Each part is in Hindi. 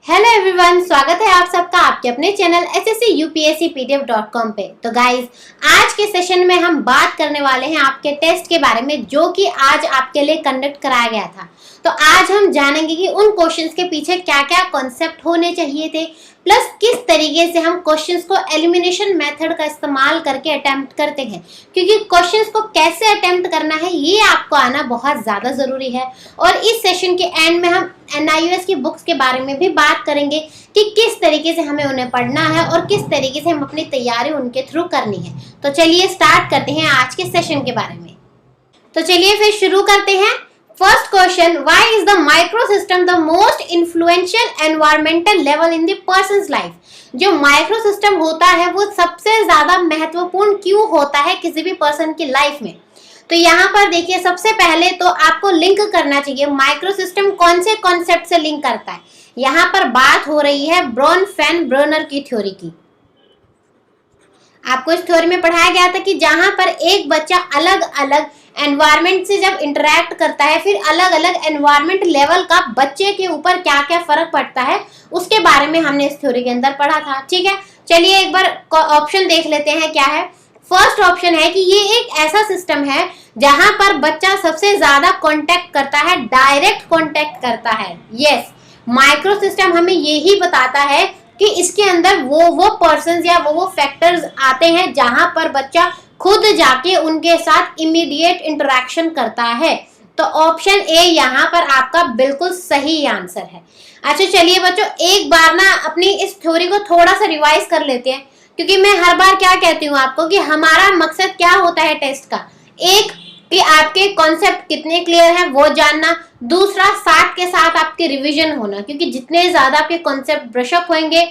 हेलो एवरीवन, स्वागत है आप सबका आपके अपने चैनल sscupscpdf.com पे। तो गाइज, आज के सेशन में हम बात करने वाले हैं आपके टेस्ट के बारे में जो कि आज आपके लिए कंडक्ट कराया गया था। तो आज हम जानेंगे कि उन क्वेश्चंस के पीछे क्या क्या कॉन्सेप्ट होने चाहिए थे, प्लस किस तरीके से हम क्वेश्चंस को एलिमिनेशन मेथड का इस्तेमाल करके अटेम्प्ट करते हैं, क्योंकि क्वेश्चंस को कैसे अटेम्प्ट करना है ये आपको आना बहुत ज़्यादा ज़रूरी है। और इस सेशन के एंड में हम NIOS की बुक्स के बारे में भी बात करेंगे कि किस तरीके से हमें उन्हें पढ़ना है और किस तरीके से हम अपनी तैयारी उनके थ्रू करनी है। तो चलिए स्टार्ट करते हैं आज के सेशन के बारे में। तो चलिए फिर शुरू करते हैं। First question, why is the microsystem the most influential environmental level in the person's life? जो माइक्रोसिस्टम होता है वो सबसे ज्यादा महत्वपूर्ण क्यों होता है किसी भी पर्सन की लाइफ में? तो यहाँ पर देखिए, सबसे पहले तो आपको लिंक करना चाहिए माइक्रोसिस्टम कौन से कॉन्सेप्ट से लिंक करता है। यहाँ पर बात हो रही है ब्रोन-फैन-ब्रोनर की थ्योरी की। आपको इस थ्योरी में पढ़ाया गया था कि जहां पर एक बच्चा अलग अलग एनवायरनमेंट से जब इंटरेक्ट करता है, फिर अलग अलग एनवायरनमेंट लेवल का बच्चे के ऊपर क्या क्या फर्क पड़ता है उसके बारे में हमने इस थ्योरी के अंदर पढ़ा था। ठीक है, चलिए एक बार ऑप्शन देख लेते हैं क्या है। फर्स्ट ऑप्शन है कि ये एक ऐसा सिस्टम है जहां पर बच्चा सबसे ज्यादा कांटेक्ट करता है, डायरेक्ट कांटेक्ट करता है। यस, माइक्रो सिस्टम हमें यही बताता है कि इसके अंदर वो पर्सन्स या वो फैक्टर्स आते हैं जहां पर बच्चा खुद जाके उनके साथ इमीडिएट इंटरेक्शन करता है। तो ऑप्शन ए यहाँ पर आपका बिल्कुल सही आंसर है। अच्छा चलिए बच्चों, एक बार ना अपनी इस थ्योरी को थोड़ा सा रिवाइज कर लेते हैं, क्योंकि मैं हर बार क्या कहती हूँ आपको कि हमारा मकसद क्या होता है टेस्ट का। एक कि आपके कॉन्सेप्ट कितने क्लियर हैं वो जानना, दूसरा साथ के साथ आपके रिवीजन होना, क्योंकि जितने ज्यादा आपके कॉन्सेप्ट ब्रशअप होंगे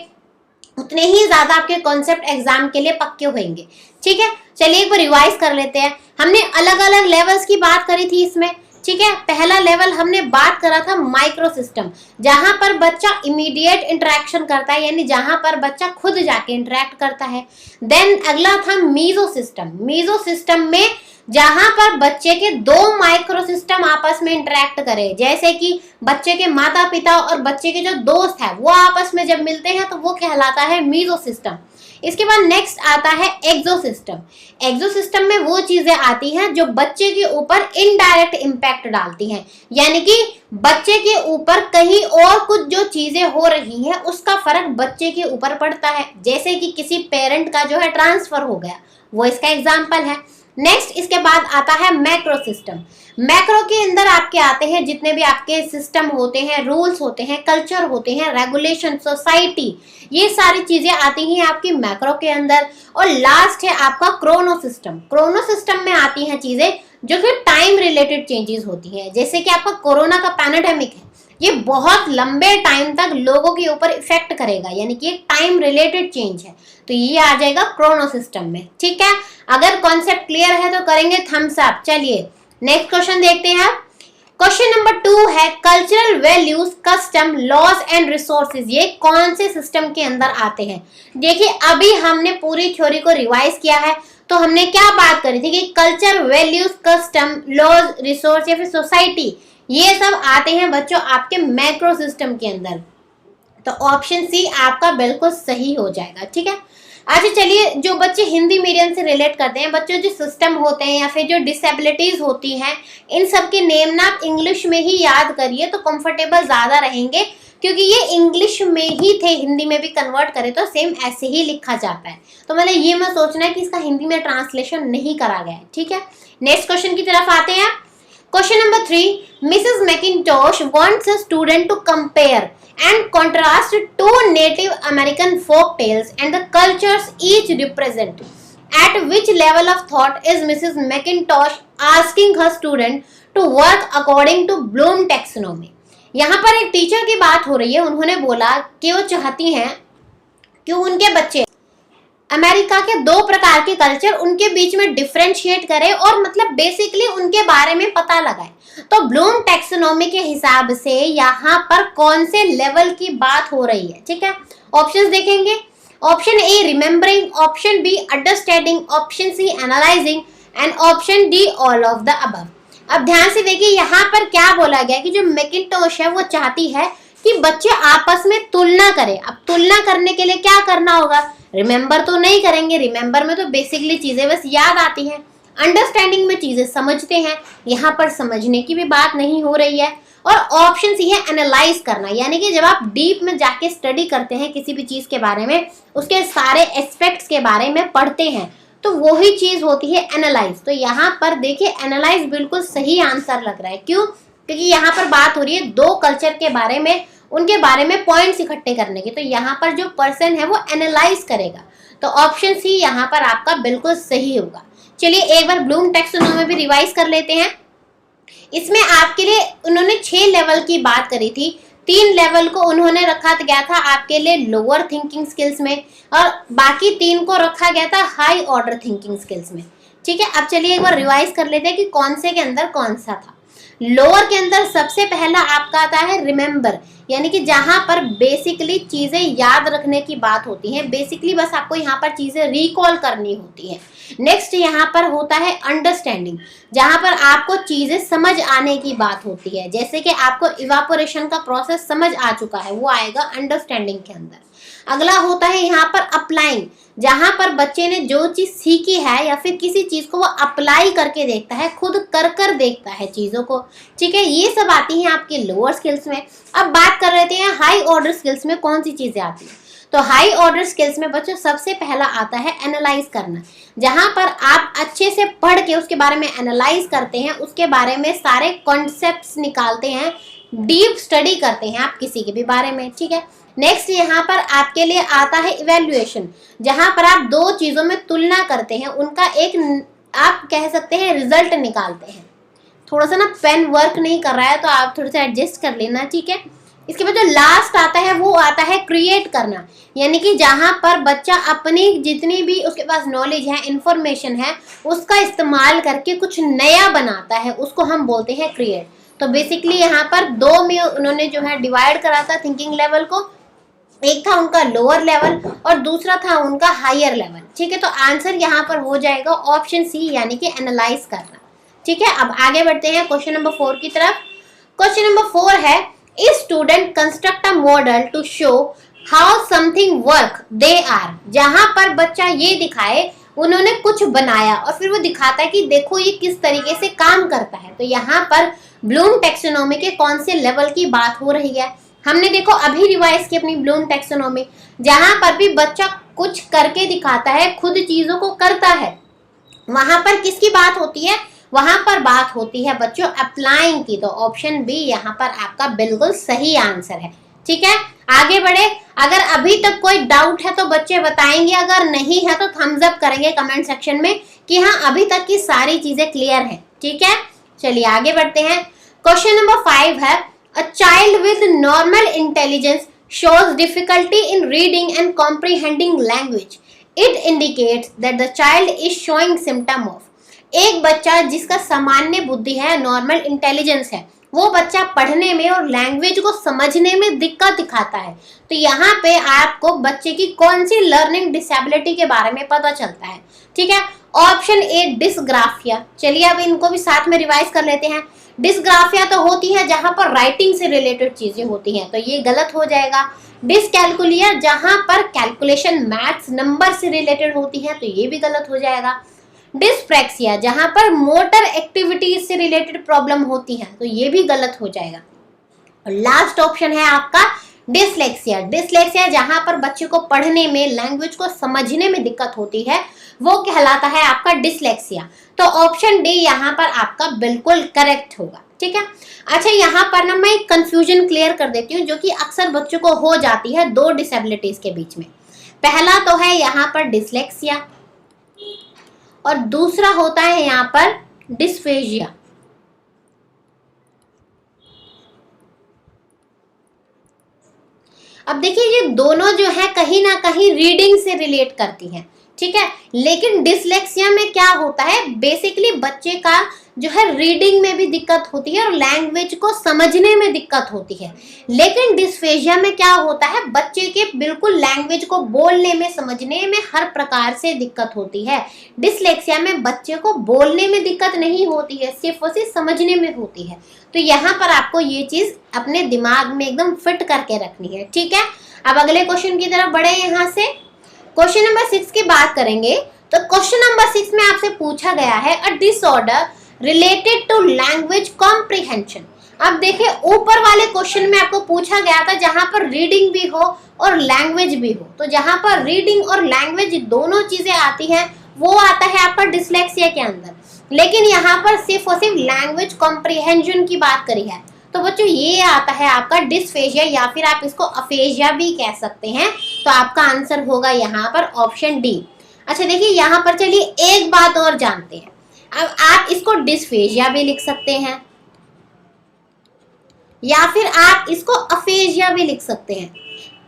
उतने ही ज्यादा आपके कॉन्सेप्ट एग्जाम के लिए पक्के होंगे। ठीक है, चलिए एक बार रिवाइज कर लेते हैं। हमने अलग अलग लेवल्स की बात करी थी इसमें। ठीक है, पहला लेवल हमने बात करा था माइक्रो सिस्टम, जहां पर बच्चा इमीडिएट इंटरेक्शन करता है, यानी जहां पर बच्चा खुद जाके इंटरेक्ट करता है। देन अगला था मीजो सिस्टम। मीजो सिस्टम में जहां पर बच्चे के दो माइक्रो सिस्टम आपस में इंटरेक्ट करें, जैसे कि बच्चे के माता पिता और बच्चे के जो दोस्त है वो आपस में जब मिलते हैं तो वो कहलाता है मीजो सिस्टम। इसके बाद नेक्स्ट आता है एक्सो सिस्टम। एक्सो सिस्टम में वो चीजें आती हैं जो बच्चे के ऊपर इनडायरेक्ट इम्पैक्ट डालती हैं, यानी कि बच्चे के ऊपर कहीं और कुछ जो चीजें हो रही हैं उसका फर्क बच्चे के ऊपर पड़ता है, जैसे कि किसी पेरेंट का जो है ट्रांसफर हो गया, वो इसका एग्जाम्पल है। नेक्स्ट इसके बाद आता है मैक्रो सिस्टम। मैक्रो के अंदर आपके आते हैं जितने भी आपके सिस्टम होते हैं, रूल्स होते हैं, कल्चर होते हैं, रेगुलेशन, सोसाइटी, ये सारी चीजें आती हैं आपकी मैक्रो के अंदर। और लास्ट है आपका क्रोनो सिस्टम। क्रोनो सिस्टम में आती हैं चीजें जो कि टाइम रिलेटेड चेंजेस होती हैं, जैसे कि आपका कोरोना का पैंडेमिक है, ये बहुत लंबे टाइम तक लोगों के ऊपर इफेक्ट करेगा, यानी कि एक टाइम रिलेटेड चेंज है, तो ये आ जाएगा क्रोनो सिस्टम में। ठीक है, अगर कॉन्सेप्ट क्लियर है तो करेंगे थम्स अप। चलिए नेक्स्ट क्वेश्चन देखते हैं। क्वेश्चन नंबर 2 है cultural values, custom, laws and resources, ये कौन से सिस्टम के अंदर आते हैं? देखिए, अभी हमने पूरी थ्योरी को रिवाइज किया है, तो हमने क्या बात करी थी कि culture, values, custom, laws, resource या फिर सोसाइटी, ये सब आते हैं बच्चों आपके मैक्रो सिस्टम के अंदर। तो ऑप्शन सी आपका बिल्कुल सही हो जाएगा। ठीक है, अच्छा चलिए, जो बच्चे हिंदी मीडियम से रिलेट करते हैं, बच्चों जो सिस्टम होते हैं या फिर जो डिसेबिलिटीज होती हैं, इन सब के नेम ना आप इंग्लिश में ही याद करिए तो कंफर्टेबल ज्यादा रहेंगे, क्योंकि ये इंग्लिश में ही थे, हिंदी में भी कन्वर्ट करें तो सेम ऐसे ही लिखा जाता है। तो मतलब ये मत सोचना है कि इसका हिंदी में ट्रांसलेशन नहीं करा गया है। ठीक है, नेक्स्ट क्वेश्चन की तरफ आते हैं। Question number 3, Mrs. McIntosh wants a student to compare and contrast two Native American folk tales and the cultures each represent. At which level of thought is Mrs. McIntosh asking her student to work according to Bloom taxonomy? यहाँ पर एक टीचर की बात हो रही है, उन्होंने बोला कि वो चाहती हैं कि उनके बच्चे अमेरिका के दो प्रकार के कल्चर, उनके बीच में डिफरेंशिएट करें और मतलब बेसिकली उनके बारे में पता लगाए। तो ब्लूम टैक्सोनॉमी के हिसाब से यहाँ पर कौन से लेवल की बात हो रही है? ठीक है, ऑप्शंस देखेंगे। Option A remembering, option B understanding, option C analysing and option D all of the above. अब ध्यान से देखिए, यहाँ पर क्या बोला गया कि जो मैकिन्टोश है वो चाहती है कि बच्चे आपस में तुलना करें। अब तुलना करने के लिए क्या करना होगा, रिमेंबर तो नहीं करेंगे, रिमेंबर में तो बेसिकली चीजें बस याद आती हैं, अंडरस्टैंडिंग में चीजें समझते हैं, यहाँ पर समझने की भी बात नहीं हो रही है। और ऑप्शन सी है एनालाइज करना, यानी कि जब आप डीप में जाके स्टडी करते हैं किसी भी चीज के बारे में, उसके सारे एस्पेक्ट्स के बारे में पढ़ते हैं, तो वही चीज होती है एनालाइज। तो यहाँ पर देखिए एनालाइज बिल्कुल सही आंसर लग रहा है। क्यों? क्योंकि यहाँ पर बात हो रही है दो कल्चर के बारे में, उनके बारे में पॉइंट्स इकट्ठे करने की। तो यहाँ पर जो पर्सन है वो एनालाइज करेगा, तो ऑप्शन सी यहाँ पर आपका बिल्कुल सही होगा। चलिए एक बार ब्लूम टैक्सोनॉमी भी रिवाइज कर लेते हैं। इसमें आपके लिए उन्होंने 6 लेवल की बात करी थी। 3 लेवल को उन्होंने रखा गया था आपके लिए लोअर थिंकिंग स्किल्स में, और बाकी 3 को रखा गया था हाई ऑर्डर थिंकिंग स्किल्स में। ठीक है, अब चलिए एक बार रिवाइज कर लेते हैं कि कौन से के अंदर कौन सा था। लोअर के अंदर सबसे पहला आपका आता है रिमेंबर, यानी कि जहां पर बेसिकली चीजें याद रखने की बात होती है, बेसिकली बस आपको यहाँ पर चीजें रिकॉल करनी होती है। नेक्स्ट यहाँ पर होता है अंडरस्टैंडिंग, जहां पर आपको चीजें समझ आने की बात होती है, जैसे कि आपको इवापोरेशन का प्रोसेस समझ आ चुका है, वो आएगा अंडरस्टैंडिंग के अंदर। अगला होता है यहाँ पर अप्लाइंग, जहां पर बच्चे ने जो चीज सीखी है या फिर किसी चीज को वो अप्लाई करके देखता है, खुद कर देखता है चीजों को। ठीक है, ये सब आती हैं आपके लोअर स्किल्स में। अब बात कर रहे हैं हाई ऑर्डर स्किल्स में कौन सी चीजें आती हैं। तो हाई ऑर्डर स्किल्स में बच्चों सबसे पहला आता है एनालाइज करना, जहां पर आप अच्छे से पढ़ के उसके बारे में एनालाइज करते हैं, उसके बारे में सारे कॉन्सेप्ट्स निकालते हैं, डीप स्टडी करते हैं आप किसी के भी बारे में। ठीक है, नेक्स्ट यहाँ पर आपके लिए आता है इवैल्यूएशन, जहां पर आप दो चीजों में तुलना करते हैं, उनका एक आप कह सकते हैं रिजल्ट निकालते हैं। थोड़ा सा ना पेन वर्क नहीं कर रहा है तो आप थोड़ा सा एडजस्ट कर लेना। ठीक है, इसके बाद जो लास्ट आता है वो आता है क्रिएट करना, यानी कि जहां पर बच्चा अपनी जितनी भी उसके पास नॉलेज है, इंफॉर्मेशन है, उसका इस्तेमाल करके कुछ नया बनाता है, उसको हम बोलते हैं क्रिएट। तो बेसिकली यहाँ पर दो में उन्होंने जो है डिवाइड करा था थिंकिंग लेवल को, एक था उनका लोअर लेवल और दूसरा था उनका हायर लेवल। ठीक है, तो आंसर यहाँ पर हो जाएगा ऑप्शन सी, यानी कि एनालाइज करना। ठीक है, अब आगे बढ़ते हैं क्वेश्चन नंबर 4 की तरफ। क्वेश्चन नंबर 4 है, student construct a model to show how something work they are, जहां पर बच्चा ये दिखाए, उन्होंने कुछ बनाया और फिर वो दिखाता है कि देखो ये किस तरीके से काम करता है। तो यहाँ पर ब्लूम टैक्सोनॉमी के कौन से लेवल की बात हो रही है, हमने देखो अभी रिवाइज की अपनी ब्लूम टैक्सोनॉमी, जहां पर भी बच्चा कुछ करके दिखाता है, खुद चीजों को करता है, वहां पर किसकी बात होती है, वहां पर बात होती है बच्चों अप्लाइंग की। तो ऑप्शन बी यहाँ पर आपका बिल्कुल सही आंसर है। ठीक है, आगे बढ़े। अगर अभी तक कोई डाउट है तो बच्चे बताएंगे, अगर नहीं है तो थम्स अप करेंगे कमेंट सेक्शन में कि हाँ अभी तक की सारी चीजें क्लियर है। ठीक है, चलिए आगे बढ़ते हैं। क्वेश्चन नंबर 5 है, a child with normal intelligence shows difficulty in reading and comprehending language. It indicates that the child is showing symptom of. एक बच्चा जिसका सामान्य बुद्धि है, नॉर्मल इंटेलिजेंस है, वो बच्चा पढ़ने में और लैंग्वेज को समझने में दिक्कत दिखाता है। तो यहाँ पे आपको बच्चे की कौन सी लर्निंग डिसेबिलिटी के बारे में पता चलता है। ठीक है, ऑप्शन ए डिसग्राफिया। चलिए अब इनको भी साथ में रिवाइज कर लेते हैं। डिसग्राफिया तो होती है जहां पर राइटिंग से रिलेटेड चीजें होती हैं, तो ये गलत हो जाएगा। डिसकैलकुलिया जहां पर कैलकुलेशन मैथ्स नंबर से रिलेटेड होती है, तो ये भी गलत हो जाएगा। डिस्प्रैक्सिया जहां पर मोटर एक्टिविटीज से रिलेटेड प्रॉब्लम होती है, तो ये भी गलत हो जाएगा। और लास्ट ऑप्शन है आपका डिसलेक्सिया। डिसलेक्सिया जहां पर बच्चे को पढ़ने में, लैंग्वेज को समझने में दिक्कत होती है, वो कहलाता है आपका डिसलेक्सिया। तो ऑप्शन डी यहाँ पर आपका बिल्कुल करेक्ट होगा। ठीक है, अच्छा यहाँ पर ना मैं कंफ्यूजन क्लियर कर देती हूँ जो कि अक्सर बच्चों को हो जाती है दो डिसेबिलिटीज के बीच में। पहला तो है यहाँ पर डिसलेक्सिया और दूसरा होता है यहाँ पर डिस्फेजिया। अब देखिए ये दोनों जो है कहीं ना कहीं रीडिंग से रिलेट करती हैं। ठीक है। लेकिन डिसलेक्सिया में क्या होता है, बेसिकली बच्चे का जो है रीडिंग में भी दिक्कत होती है और लैंग्वेज को समझने में दिक्कत होती है। लेकिन डिस्फेजिया में क्या होता है, बच्चे के बिल्कुल लैंग्वेज को बोलने में समझने में हर प्रकार से दिक्कत होती है। डिसलेक्सिया में बच्चे को बोलने में दिक्कत नहीं होती है, सिर्फ और सिर्फ समझने में होती है। तो यहाँ पर आपको ये चीज अपने दिमाग में एकदम फिट करके रखनी है, ठीक है। अब अगले क्वेश्चन की तरफ बढ़े। यहाँ से क्वेश्चन नंबर 6 की बात करेंगे। तो क्वेश्चन नंबर 6 में आपसे पूछा गया है a disorder related to language comprehension. अब देखिए ऊपर वाले क्वेश्चन में आपको पूछा गया था जहां पर रीडिंग भी हो और लैंग्वेज भी हो, तो जहां पर रीडिंग और लैंग्वेज दोनों चीजें आती हैं वो आता है आपका डिसलेक्सिया के अंदर। लेकिन यहाँ पर सिर्फ और सिर्फ लैंग्वेज कॉम्प्रिहेंशन की बात करी है, तो बच्चों ये आता है आपका डिसफेजिया या फिर आप इसको अफेजिया भी कह सकते हैं। तो आपका आंसर होगा यहाँ पर ऑप्शन डी। अच्छा देखिए यहाँ पर चलिए एक बात और जानते हैं। अब आप इसको डिसफेजिया भी लिख सकते हैं या फिर आप इसको अफेजिया भी लिख सकते हैं।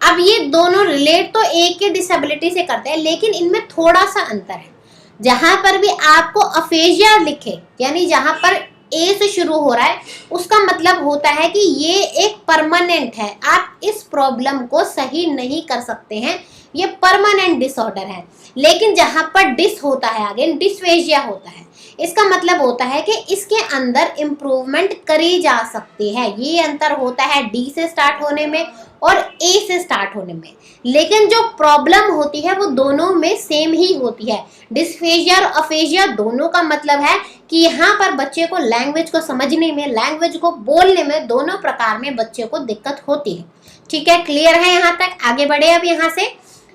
अब ये दोनों रिलेट तो एक ही डिसेबिलिटी से करते हैं, लेकिन इनमें थोड़ा सा अंतर है। जहां पर भी आपको अफेजिया लिखे यानी जहां पर ए से शुरू हो रहा है, उसका मतलब होता है कि ये एक परमानेंट है, आप इस प्रॉब्लम को सही नहीं कर सकते हैं, ये परमानेंट डिसऑर्डर है। लेकिन जहां पर डिस होता है आगे डिसफेजिया होता है, इसका मतलब होता है कि इसके अंदर इम्प्रूवमेंट करी जा सकती है। ये अंतर होता है डी से स्टार्ट होने में और ए से स्टार्ट होने में। लेकिन जो प्रॉब्लम होती है वो दोनों में सेम ही होती है। डिसफेजिया और अफेजिया दोनों का मतलब है कि यहाँ पर बच्चे को लैंग्वेज को समझने में, लैंग्वेज को बोलने में, दोनों प्रकार में बच्चे को दिक्कत होती है। ठीक है, क्लियर है यहाँ तक? आगे बढ़े अब यहाँ से।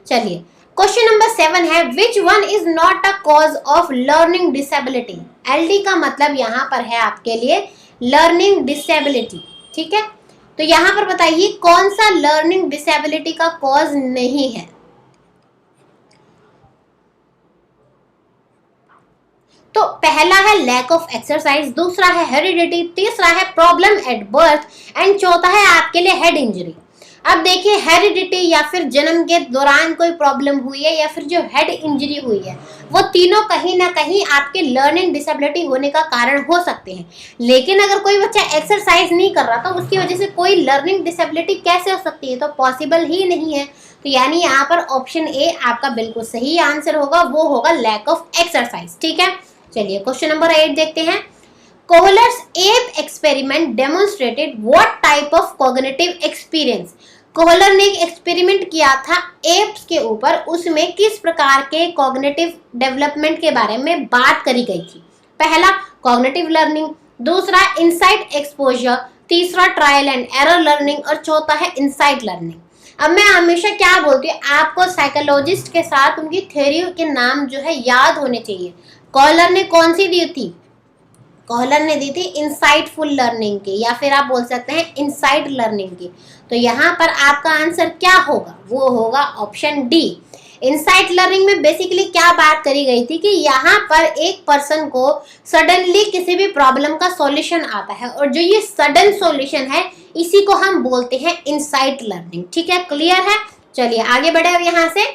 चलिए क्वेश्चन नंबर 7 है which one is not a cause of learning disability. LD का मतलब यहाँ पर है आपके लिए लर्निंग डिसेबिलिटी। ठीक है, तो यहाँ पर बताइए कौन सा लर्निंग डिसेबिलिटी का कॉज नहीं है। तो पहला है लैक ऑफ एक्सरसाइज, दूसरा है हेरिडिटी, तीसरा है प्रॉब्लम एट बर्थ एंड चौथा है आपके लिए हेड इंजरी। अब देखिए हेरिडिटी या फिर जन्म के दौरान कोई प्रॉब्लम हुई है या फिर जो हेड इंजरी हुई है, वो तीनों कहीं ना कहीं आपके लर्निंग डिसेबिलिटी होने का कारण हो सकते हैं। लेकिन अगर कोई बच्चा एक्सरसाइज नहीं कर रहा तो उसकी वजह से कोई लर्निंग डिसेबिलिटी कैसे हो सकती है, तो पॉसिबल ही नहीं है। तो यानी यहाँ पर ऑप्शन ए आपका बिल्कुल सही आंसर होगा, वो होगा लैक ऑफ एक्सरसाइज। ठीक है, चलिए क्वेश्चन नंबर 8 देखते हैं। Kohler's ape experiment demonstrated what type of cognitive experience. Kohler ने एक एक्सपेरिमेंट किया था एप्स के ऊपर, उसमें किस प्रकार के कॉग्निटिव डेवलपमेंट के बारे में बात करी गई थी। पहला कॉग्निटिव लर्निंग, दूसरा इनसाइट एक्सपोजर, तीसरा ट्रायल एंड एरर लर्निंग और चौथा है इनसाइट लर्निंग। अब मैं हमेशा क्या बोलती हूँ, आपको साइकोलॉजिस्ट के साथ उनकी थ्योरी के नाम जो है याद होने चाहिए। कोहलर ने कौन सी दी थी? कोहलर ने दी थी इंसाइटफुल लर्निंग की, या फिर आप बोल सकते हैं इनसाइट लर्निंग की। तो यहाँ पर आपका आंसर क्या होगा? वो होगा ऑप्शन डी। इनसाइट लर्निंग में बेसिकली क्या बात करी गई थी कि यहाँ पर एक पर्सन को सडनली किसी भी प्रॉब्लम का सॉल्यूशन आता है और जो ये सडन सॉल्यूशन है इसी को हम बोलते हैं इनसाइट लर्निंग। ठीक है, क्लियर है? चलिए आगे बढ़े अब यहाँ से।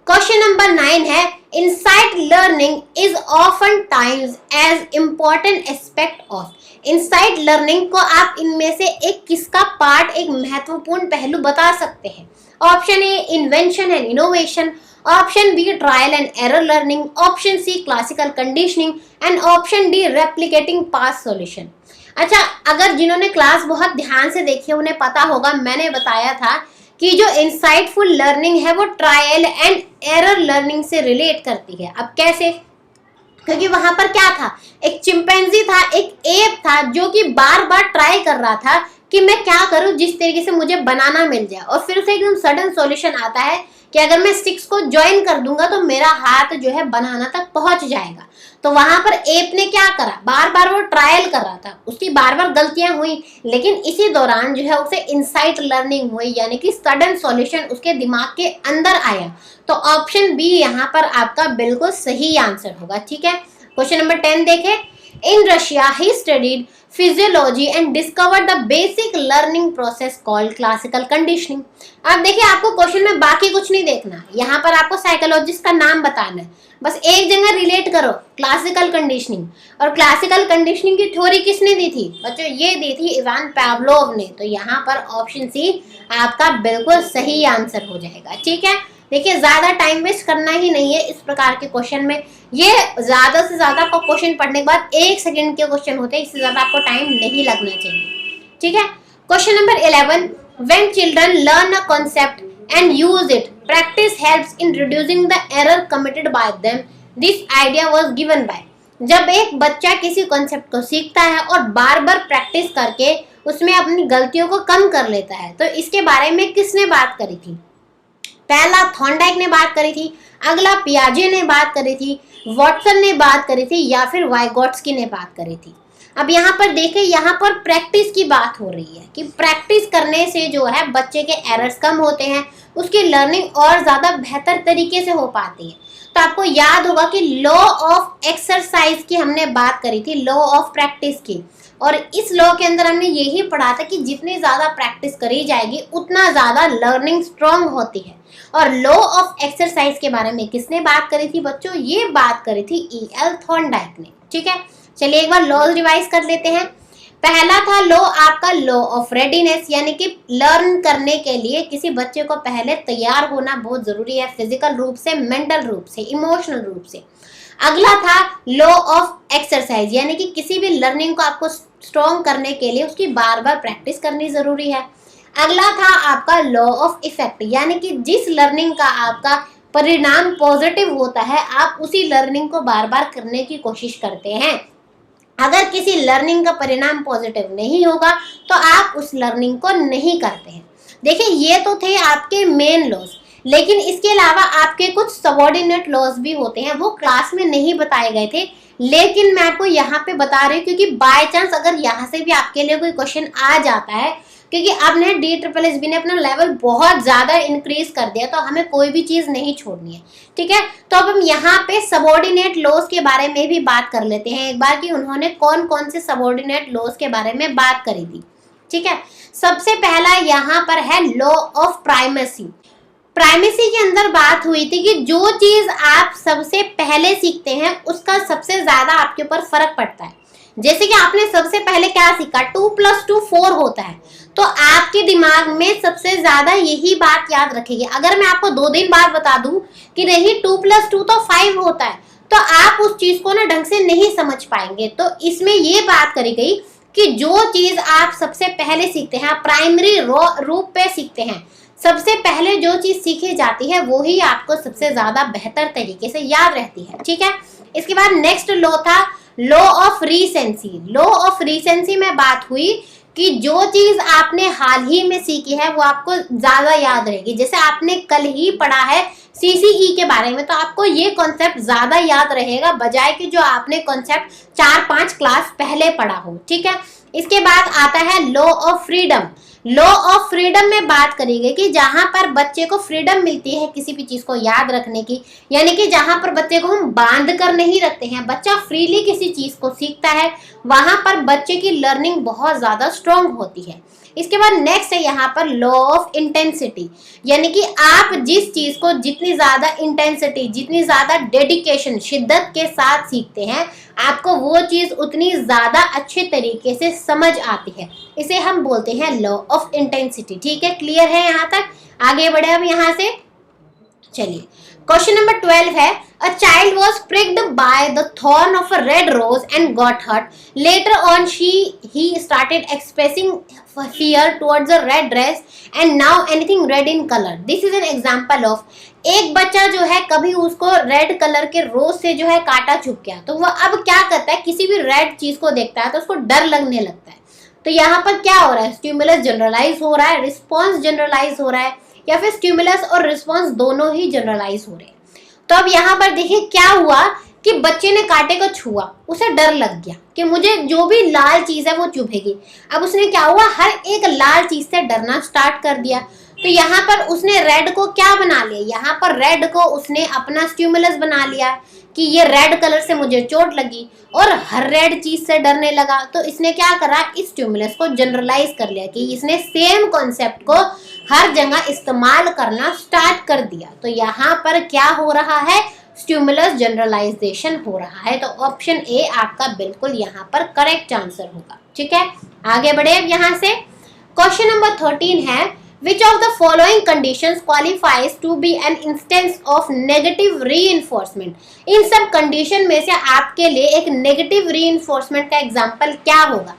क्वेश्चन नंबर 9 है insight learning is often times as important aspect of. Insight learning को आप इनमें से एक किसका पार्ट, एक महत्वपूर्ण पहलू बता सकते हैं? Option A invention and innovation, option B trial and error learning, option C classical conditioning and option D replicating past solution. अच्छा, अगर जिन्होंने क्लास बहुत ध्यान से देखी है उन्हें पता होगा, मैंने बताया था कि जो इंसाइटफुल लर्निंग है वो ट्रायल एंड एरर लर्निंग से रिलेट करती है। अब कैसे? क्योंकि वहां पर क्या था, एक चिंपैंजी था, एक एप था जो कि बार बार ट्राई कर रहा था कि मैं क्या करूं जिस तरीके से मुझे बनाना मिल जाए, और फिर उसे एकदम सडन सॉल्यूशन आता है कि अगर मैं स्टिक्स को ज्वाइन कर दूंगा तो मेरा हाथ जो है बनाना तक पहुंच जाएगा। तो वहां पर एप ने क्या करा, बार बार वो ट्रायल कर रहा था, उसकी बार बार गलतियां हुई, लेकिन इसी दौरान जो है उसे इनसाइट लर्निंग हुई, यानी कि सडन सॉल्यूशन उसके दिमाग के अंदर आया। तो ऑप्शन बी यहाँ पर आपका बिल्कुल सही आंसर होगा। ठीक है, क्वेश्चन नंबर 10 देखें। In Russia, he studied physiology and discovered the basic learning process called classical conditioning. अब देखिए, आपको क्वेश्चन में बाकी कुछ नहीं देखना, यहाँ पर आपको साइकोलॉजिस्ट का नाम बताना है, बस एक जगह रिलेट करो क्लासिकल कंडीशनिंग। और क्लासिकल कंडीशनिंग की थ्योरी किसने दी थी बच्चों? ये दी थी इवान पावलोव ने। तो यहाँ पर ऑप्शन सी आपका बिल्कुल सही आंसर हो जाएगा। ठीक है, देखिए ज्यादा टाइम वेस्ट करना ही नहीं है इस प्रकार के क्वेश्चन में। ये ज्यादा से ज्यादा आपको क्वेश्चन पढ़ने के बाद 1 सेकंड के क्वेश्चन होते हैं, इससे ज्यादा आपको टाइम नहीं लगना चाहिए। ठीक है, question number 11, when children learn a concept and use it, practice helps in reducing the error committed by them, this idea was given by. जब एक बच्चा किसी कॉन्सेप्ट को सीखता है और बार बार प्रैक्टिस करके उसमें अपनी गलतियों को कम कर लेता है, तो इसके बारे में किसने बात करी थी? पहला थॉर्नडाइक ने बात करी थी, अगला पियाजे ने बात करी थी, वॉटसन ने बात करी थी, या फिर वाइगोट्स्की ने बात करी थी। अब यहाँ पर देखें, यहाँ पर प्रैक्टिस की बात हो रही है कि प्रैक्टिस करने से जो है बच्चे के एरर्स कम होते हैं, उसकी लर्निंग और ज़्यादा बेहतर तरीके से हो पाती है। तो आपको याद होगा कि लॉ ऑफ एक्सरसाइज की हमने बात करी थी, लॉ ऑफ प्रैक्टिस की, और इस लॉ के अंदर हमने यही पढ़ा था कि जितनी ज़्यादा प्रैक्टिस करी जाएगी उतना ज़्यादा लर्निंग स्ट्रॉन्ग होती है। और लॉ ऑफ एक्सरसाइज के बारे में किसने बात करी थी बच्चों? ये बात करी थी E.L. थॉर्नडाइक ने। ठीक है, चलिए एक बार लॉ रिवाइज कर लेते हैं। पहला था लॉ आपका लॉ ऑफ रेडीनेस, यानी कि लर्न करने के लिए किसी बच्चे को पहले तैयार होना बहुत जरूरी है, फिजिकल रूप से, मेंटल रूप से, इमोशनल रूप से। अगला था लॉ ऑफ एक्सरसाइज, यानी कि किसी भी लर्निंग को आपको स्ट्रॉन्ग करने के लिए उसकी बार बार प्रैक्टिस करनी जरूरी है। अगला था आपका लॉ ऑफ इफेक्ट, यानी कि जिस लर्निंग का आपका परिणाम पॉजिटिव होता है आप उसी लर्निंग को बार बार करने की कोशिश करते हैं। अगर किसी लर्निंग का परिणाम पॉजिटिव नहीं होगा तो आप उस लर्निंग को नहीं करते हैं। देखिए, ये तो थे आपके मेन लॉज, लेकिन इसके अलावा आपके कुछ सबऑर्डिनेट लॉज भी होते हैं, वो क्लास में नहीं बताए गए थे, लेकिन मैं आपको यहाँ पे बता रही हूँ क्योंकि बाय चांस अगर यहाँ से भी आपके लिए कोई क्वेश्चन आ जाता है, क्योंकि अब ने DSSB ने अपना लेवल बहुत ज़्यादा इंक्रीज कर दिया, तो हमें कोई भी चीज़ नहीं छोड़नी है। ठीक है, तो अब हम यहाँ पे सबऑर्डिनेट लॉज के बारे में भी बात कर लेते हैं एक बार कि उन्होंने कौन कौन से सबऑर्डिनेट लॉज के बारे में बात करी थी। ठीक है, सबसे पहला यहाँ पर है लॉ ऑफ प्राइमेसी। प्राइमेसी के अंदर बात हुई थी कि जो चीज़ आप सबसे पहले सीखते हैं उसका सबसे ज़्यादा आपके ऊपर फर्क पड़ता है। जैसे कि आपने सबसे पहले क्या सीखा, 2 + 2 4 होता है, तो आपके दिमाग में सबसे ज्यादा यही बात याद रखेगी। अगर मैं आपको 2 दिन बाद बता दूं कि नहीं 2 + 2 तो 5 होता है, तो आप उस चीज को ना ढंग से नहीं समझ पाएंगे। तो इसमें ये बात करी गई कि जो चीज आप सबसे पहले सीखते हैं, आप प्राइमरी रूप पे सीखते हैं, सबसे पहले जो चीज सीखी जाती है वो ही आपको सबसे ज्यादा बेहतर तरीके से याद रहती है। ठीक है, इसके बाद नेक्स्ट लॉ था लॉ ऑफ रीसेंसी। लॉ ऑफ रीसेंसी में बात हुई कि जो चीज आपने हाल ही में सीखी है वो आपको ज्यादा याद रहेगी। जैसे आपने कल ही पढ़ा है CCE के बारे में, तो आपको ये कॉन्सेप्ट ज्यादा याद रहेगा बजाय कि जो आपने कॉन्सेप्ट 4-5 क्लास पहले पढ़ा हो। ठीक है, इसके बाद आता है law of freedom. Law of freedom में बात करी गई कि जहां पर बच्चे को फ्रीडम मिलती है किसी भी चीज को याद रखने की, यानी कि जहां पर बच्चे को हम बांध कर नहीं रखते हैं, बच्चा फ्रीली किसी चीज को सीखता है, वहां पर बच्चे की लर्निंग बहुत ज्यादा स्ट्रॉन्ग होती है। इसके बाद नेक्स्ट है यहाँ पर लॉ ऑफ इंटेंसिटी, यानी कि आप जिस चीज को जितनी ज्यादा इंटेंसिटी, जितनी ज्यादा डेडिकेशन, शिद्दत के साथ सीखते हैं, आपको वो चीज उतनी ज्यादा अच्छे तरीके से समझ आती है। इसे हम बोलते हैं लॉ ऑफ इंटेंसिटी। ठीक है, क्लियर है यहाँ तक? आगे बढ़े अब यहाँ से, चलिए क्वेश्चन नंबर 12 है a child was pricked by the thorn of a red rose and got hurt. Later on he started expressing fear towards a red dress and now anything red in color. This is an example of एक बच्चा जो है कभी उसको रेड कलर के रोज से जो है काटा चुभ गया, तो वह अब क्या करता है, किसी भी रेड चीज को देखता है तो उसको डर लगने लगता है। तो यहाँ पर क्या हो रहा है, स्टिमुलस जनरलाइज हो रहा है, रिस्पॉन्स जनरलाइज हो रहा है, या फिर स्टिमुलस और रिस्पॉन्स दोनों ही जनरलाइज हो रहे हैं। तो अब यहाँ पर देखिए क्या हुआ कि बच्चे ने कांटे को छुआ, उसे डर लग गया कि मुझे जो भी लाल चीज है वो चुभेगी। अब उसने क्या हुआ, हर एक लाल चीज से डरना स्टार्ट कर दिया। तो यहाँ पर उसने रेड को क्या बना लिया, यहाँ पर रेड को उसने अपना स्टिमुलस बना लिया कि ये रेड कलर से मुझे चोट लगी और हर रेड चीज से डरने लगा। तो इसने क्या करा, इस स्टिमुलस को जनरलाइज कर लिया कि इसने सेम कॉन्सेप्ट को हर जगह इस्तेमाल करना स्टार्ट कर दिया। तो यहाँ पर क्या हो रहा है, स्टिमुलस जनरलाइजेशन हो रहा है। तो ऑप्शन ए आपका बिल्कुल यहाँ पर करेक्ट आंसर होगा। ठीक है, आगे बढ़े अब यहाँ से। क्वेश्चन नंबर 13 है, which of the following conditions qualifies to be an instance of negative reinforcement? इन सब कंडीशन में से आपके लिए एक नेगेटिव रीइंफोर्समेंट का एग्जाम्पल क्या होगा?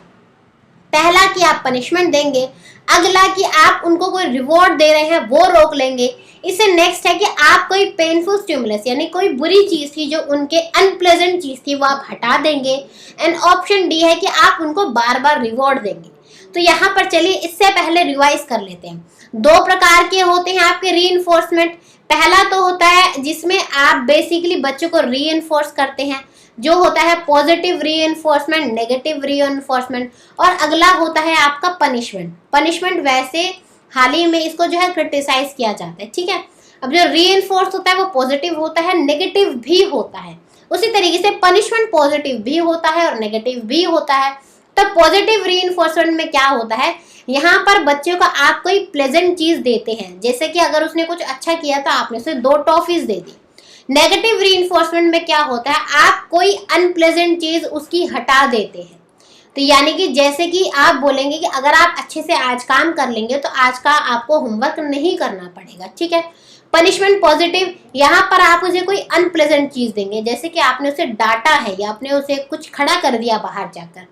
पहला कि आप पनिशमेंट देंगे, अगला कि आप उनको कोई रिवॉर्ड दे रहे हैं वो रोक लेंगे, इससे नेक्स्ट है कि आप कोई पेनफुल स्टिमुलस यानी कोई बुरी चीज थी जो उनके अनप्लेजेंट चीज थी वो आप हटा देंगे, एंड ऑप्शन डी है कि आप उनको बार बार रिवॉर्ड देंगे। तो यहाँ पर चलिए इससे पहले रिवाइज कर लेते हैं। दो प्रकार के होते हैं आपके रीइंफोर्समेंट। पहला तो होता है जिसमें आप बेसिकली बच्चों को रीइंफोर्स करते हैं, जो होता है पॉजिटिव रीइंफोर्समेंट, नेगेटिव रीइंफोर्समेंट, और अगला होता है आपका पनिशमेंट। पनिशमेंट वैसे हाल ही में इसको जो है क्रिटिसाइज किया जाता है। ठीक है, अब जो रीइंफोर्स होता है वो पॉजिटिव होता है, नेगेटिव भी होता है। उसी तरीके से पनिशमेंट पॉजिटिव भी होता है और नेगेटिव भी होता है। तो पॉजिटिव रीइंफोर्समेंट में क्या होता है, यहाँ पर बच्चों को आप कोई प्लेजेंट चीज देते हैं, जैसे कि अगर उसने कुछ अच्छा किया तो आपने उसे 2 टॉफीज दे दी। नेगेटिव रीइंफोर्समेंट में क्या होता है, आप कोई अनप्लेजेंट चीज उसकी हटा देते हैं। तो यानी कि जैसे कि आप बोलेंगे कि अगर आप अच्छे से आज काम कर लेंगे तो आज का आपको होमवर्क नहीं करना पड़ेगा। ठीक है, पनिशमेंट पॉजिटिव, यहाँ पर आप उसे कोई अनप्लेजेंट चीज देंगे, जैसे कि आपने उसे डांटा है या आपने उसे कुछ खड़ा कर दिया बाहर जाकर।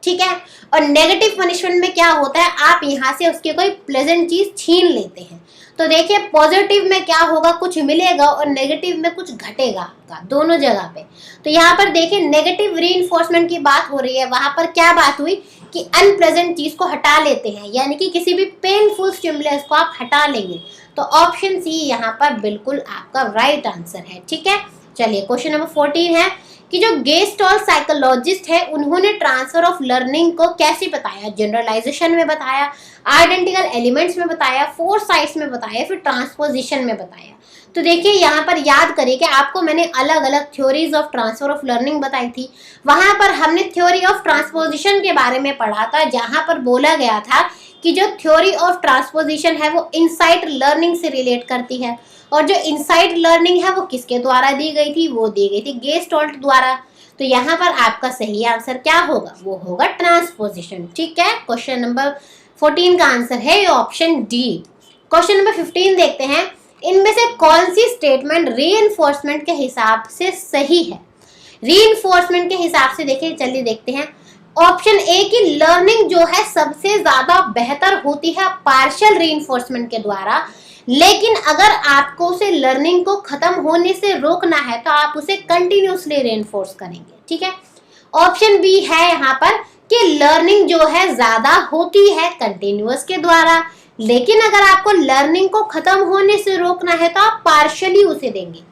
ठीक है, और नेगेटिव पनिशमेंट में क्या होता है, आप यहाँ से उसके कोई प्लेजेंट चीज छीन लेते हैं। तो देखिए पॉजिटिव में क्या होगा, कुछ मिलेगा, और नेगेटिव में कुछ घटेगा आपका, दोनों जगह पे। तो यहाँ पर देखिए नेगेटिव रीइंफोर्समेंट की बात हो रही है, वहां पर क्या बात हुई कि अनप्लेजेंट चीज को हटा लेते हैं, यानी कि किसी भी पेनफुल स्टिमुलस को आप हटा लेंगे। तो ऑप्शन सी यहाँ पर बिल्कुल आपका राइट आंसर है। ठीक है, चलिए क्वेश्चन नंबर 14 है कि जो गेस्टॉल साइकोलॉजिस्ट है उन्होंने ट्रांसफर ऑफ लर्निंग को कैसे बताया, जनरलाइजेशन में बताया, आइडेंटिकल एलिमेंट्स में बताया, फोरसाइट्स में बताया, फिर ट्रांसपोजिशन में बताया। तो देखिए यहाँ पर याद करिए कि आपको मैंने अलग अलग theories of transfer of learning बताई थी। वहां पर हमने थ्योरी ऑफ ट्रांसपोजिशन के बारे में पढ़ा था, जहां पर बोला गया था कि जो थ्योरी ऑफ ट्रांसपोजिशन है वो इनसाइट लर्निंग से रिलेट करती है, और जो इनसाइट लर्निंग है वो किसके द्वारा दी गई थी, वो दी गई थी गेस्टॉल्ट द्वारा। तो यहाँ पर आपका सही आंसर क्या होगा, वो होगा ट्रांसपोजिशन। ठीक है, क्वेश्चन नंबर 14 का आंसर है ऑप्शन डी। क्वेश्चन नंबर 15 देखते हैं, इनमें से कौन सी स्टेटमेंट रीइंफोर्समेंट के हिसाब से सही है। रीइंफोर्समेंट के हिसाब से देखिए, चलिए देखते हैं। ऑप्शन ए की लर्निंग जो है सबसे ज्यादा बेहतर होती है पार्शियल रीइंफोर्समेंट के द्वारा, लेकिन अगर आपको उसे लर्निंग को खत्म होने से रोकना है तो आप उसे कंटिन्यूसली रीइंफोर्स करेंगे। ठीक है, ऑप्शन बी है यहाँ पर कि लर्निंग जो है ज्यादा होती है कंटिन्यूअस के द्वारा, लेकिन अगर आपको लर्निंग को खत्म होने से रोकना है तो आप पार्शियली उसे देंगे।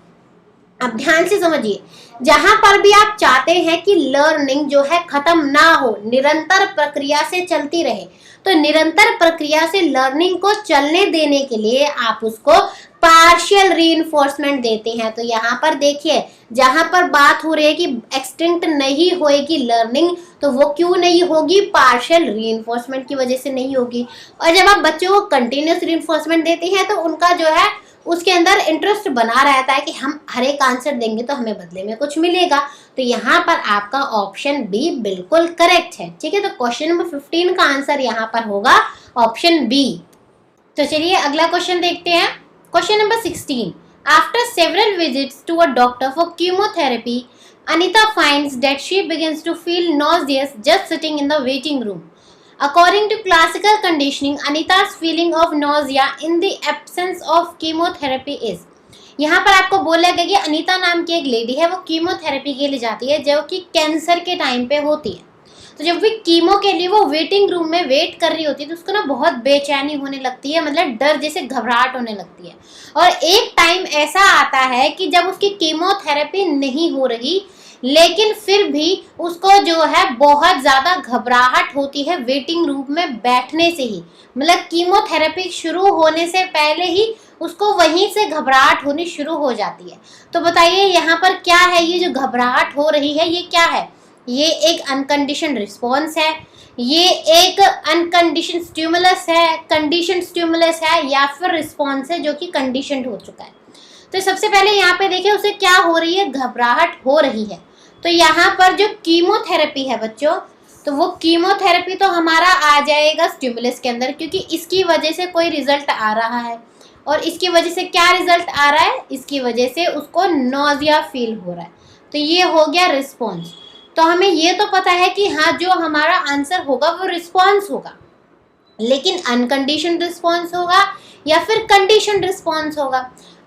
अब ध्यान से समझिए, जहां पर भी आप चाहते हैं कि लर्निंग जो है खत्म ना हो, निरंतर प्रक्रिया से चलती रहे, तो निरंतर प्रक्रिया से लर्निंग को चलने देने के लिए आप उसको पार्शियल रीइंफोर्समेंट देते हैं। तो यहाँ पर देखिए, जहां पर बात हो रही है कि एक्सटिंक्ट नहीं होएगी लर्निंग, तो वो क्यों नहीं होगी, पार्शियल रीइंफोर्समेंट की वजह से नहीं होगी। और जब आप बच्चों को कंटिन्यूस रीइंफोर्समेंट देते हैं तो उनका जो है उसके अंदर इंटरेस्ट बना रहता है कि हम हर एक आंसर देंगे तो हमें बदले में कुछ मिलेगा। तो यहाँ पर आपका ऑप्शन बी बिल्कुल करेक्ट है। ठीक है, तो क्वेश्चन नंबर 15 का आंसर यहाँ पर होगा ऑप्शन बी। तो चलिए अगला क्वेश्चन देखते हैं। Question number 16, after several visits to a doctor for chemotherapy, Anita finds that she begins to feel nauseous just sitting in the waiting room. According to classical conditioning, Anita's feeling of nausea in the absence of chemotherapy is। यहाँ पर आपको बोला गया कि अनीता नाम की एक लेडी है, वो कीमोथेरेपी के लिए जाती है जो कि कैंसर के टाइम पे होती है। तो जब भी कीमो के लिए वो वेटिंग रूम में वेट कर रही होती है तो उसको ना बहुत बेचैनी होने लगती है, मतलब डर जैसे घबराहट होने लगती है। और एक टाइम ऐसा आता है कि जब उसकी कीमोथेरेपी नहीं हो रही, लेकिन फिर भी उसको जो है बहुत ज़्यादा घबराहट होती है वेटिंग रूम में बैठने से ही, मतलब कीमोथेरेपी शुरू होने से पहले ही उसको वहीं से घबराहट होनी शुरू हो जाती है। तो बताइए यहाँ पर क्या है, ये जो घबराहट हो रही है ये क्या है? ये एक अनकंडीशन रिस्पॉन्स है, ये एक अनकंडीशन स्टिमुलस है, कंडीशन स्टिमुलस है, या फिर रिस्पॉन्स है जो कि कंडीशन हो चुका है। तो सबसे पहले यहाँ पे देखिए उसे क्या हो रही है, घबराहट हो रही है। तो यहाँ पर जो कीमोथेरेपी है बच्चों, तो वो कीमोथेरेपी तो हमारा आ जाएगा स्टिमुलस के अंदर, क्योंकि इसकी वजह से कोई रिजल्ट आ रहा है। और इसकी वजह से क्या रिजल्ट आ रहा है? इसकी वजह से उसको नोजिया फील हो रहा है। तो ये हो गया रिस्पॉन्स। तो हमें ये तो पता है कि हाँ जो हमारा आंसर होगा वो रिस्पॉन्स होगा, लेकिन अनकंडीशन रिस्पॉन्स होगा या फिर कंडीशन रिस्पॉन्स होगा।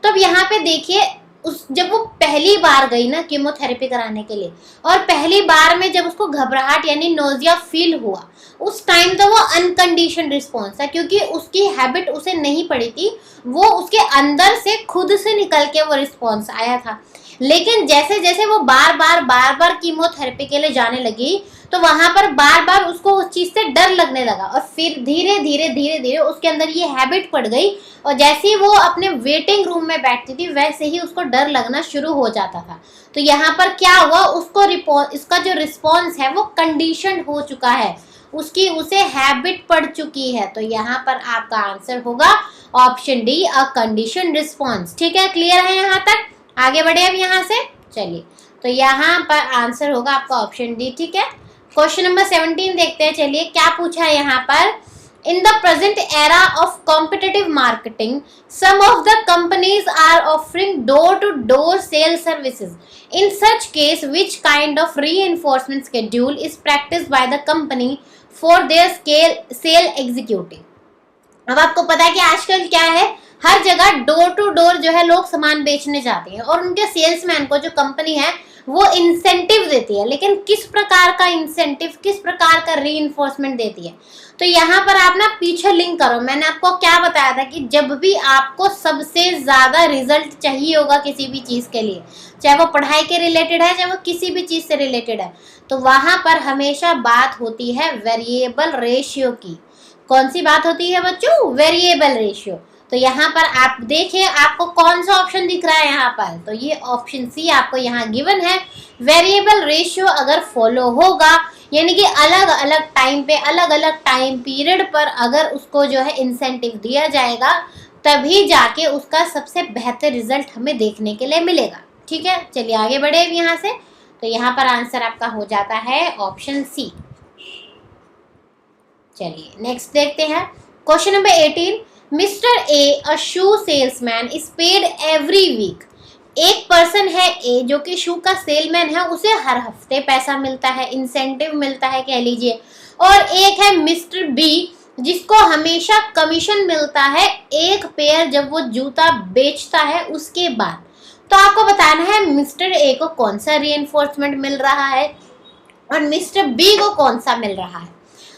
तो अब यहाँ पे देखिए जब वो पहली बार गई ना कीमोथेरेपी कराने के लिए, और पहली बार में जब उसको घबराहट यानी नोजिया फील हुआ, उस टाइम तो वो अनकंडीशन रिस्पॉन्स था, क्योंकि उसकी हैबिट उसे नहीं पड़ी थी, वो उसके अंदर से खुद से निकल के वो रिस्पॉन्स आया था। लेकिन जैसे जैसे वो बार बार कीमोथेरेपी के लिए जाने लगी, तो वहां पर बार बार उसको उस चीज से डर लगने लगा, और फिर धीरे धीरे उसके अंदर ये हैबिट पड़ गई, और जैसे ही वो अपने वेटिंग रूम में बैठती थी वैसे ही उसको डर लगना शुरू हो जाता था। तो यहाँ पर क्या हुआ, उसको इसका जो रिस्पॉन्स है वो कंडीशन हो चुका है, उसकी उसे हैबिट पड़ चुकी है। तो यहाँ पर आपका आंसर होगा option D, a condition response. ठीक है, क्लियर है यहाँ तक? आगे बढ़े अब यहाँ से, चलिए। तो यहाँ पर आंसर होगा आपका ऑप्शन डी। ठीक है, क्वेश्चन नंबर 17 देखते हैं। चलिए क्या पूछा है यहाँ पर, in the present era of competitive marketing some of the companies are offering door to door sale services, in such case which kind of reinforcement schedule is practised by the company for their sale executive. अब आपको पता है कि आजकल क्या है, हर जगह डोर टू डोर जो है लोग सामान बेचने जाते हैं, और उनके सेल्समैन को जो कंपनी है वो इंसेंटिव देती है। लेकिन किस प्रकार का इंसेंटिव, किस प्रकार का रीइंफोर्समेंट देती है? तो यहाँ पर आप ना पीछे लिंक करो, मैंने आपको क्या बताया था कि जब भी आपको सबसे ज्यादा रिजल्ट चाहिए होगा किसी भी चीज के लिए, चाहे वो पढ़ाई के रिलेटेड है, चाहे वो किसी भी चीज से रिलेटेड है, तो वहां पर हमेशा बात होती है वेरिएबल रेशियो की। कौन सी बात होती है बच्चों? Variable ratio. तो यहाँ पर आप देखिए आपको कौन सा ऑप्शन दिख रहा है यहाँ पर, तो ये ऑप्शन सी आपको यहाँ गिवन है। वेरिएबल रेशियो अगर फॉलो होगा, यानी कि अलग अलग टाइम पे, अलग अलग टाइम पीरियड पर अगर उसको जो है इंसेंटिव दिया जाएगा, तभी जाके उसका सबसे बेहतर रिजल्ट हमें देखने के लिए मिलेगा। ठीक है, चलिए आगे बढ़े यहाँ से। तो यहाँ पर आंसर आपका हो जाता है ऑप्शन सी। चलिए नेक्स्ट देखते हैं, question number 18। Mister A, a shoe salesman, is paid every week. एक पर्सन है ए जो कि शू का सेलमैन है, उसे हर हफ्ते पैसा मिलता है, इंसेंटिव मिलता है कह लीजिए। और एक है मिस्टर बी जिसको हमेशा कमीशन मिलता है एक पेयर जब वो जूता बेचता है उसके बाद। तो आपको बताना है मिस्टर ए को कौन सा रीइंफोर्समेंट मिल रहा है और मिस्टर बी को कौन सा मिल रहा है।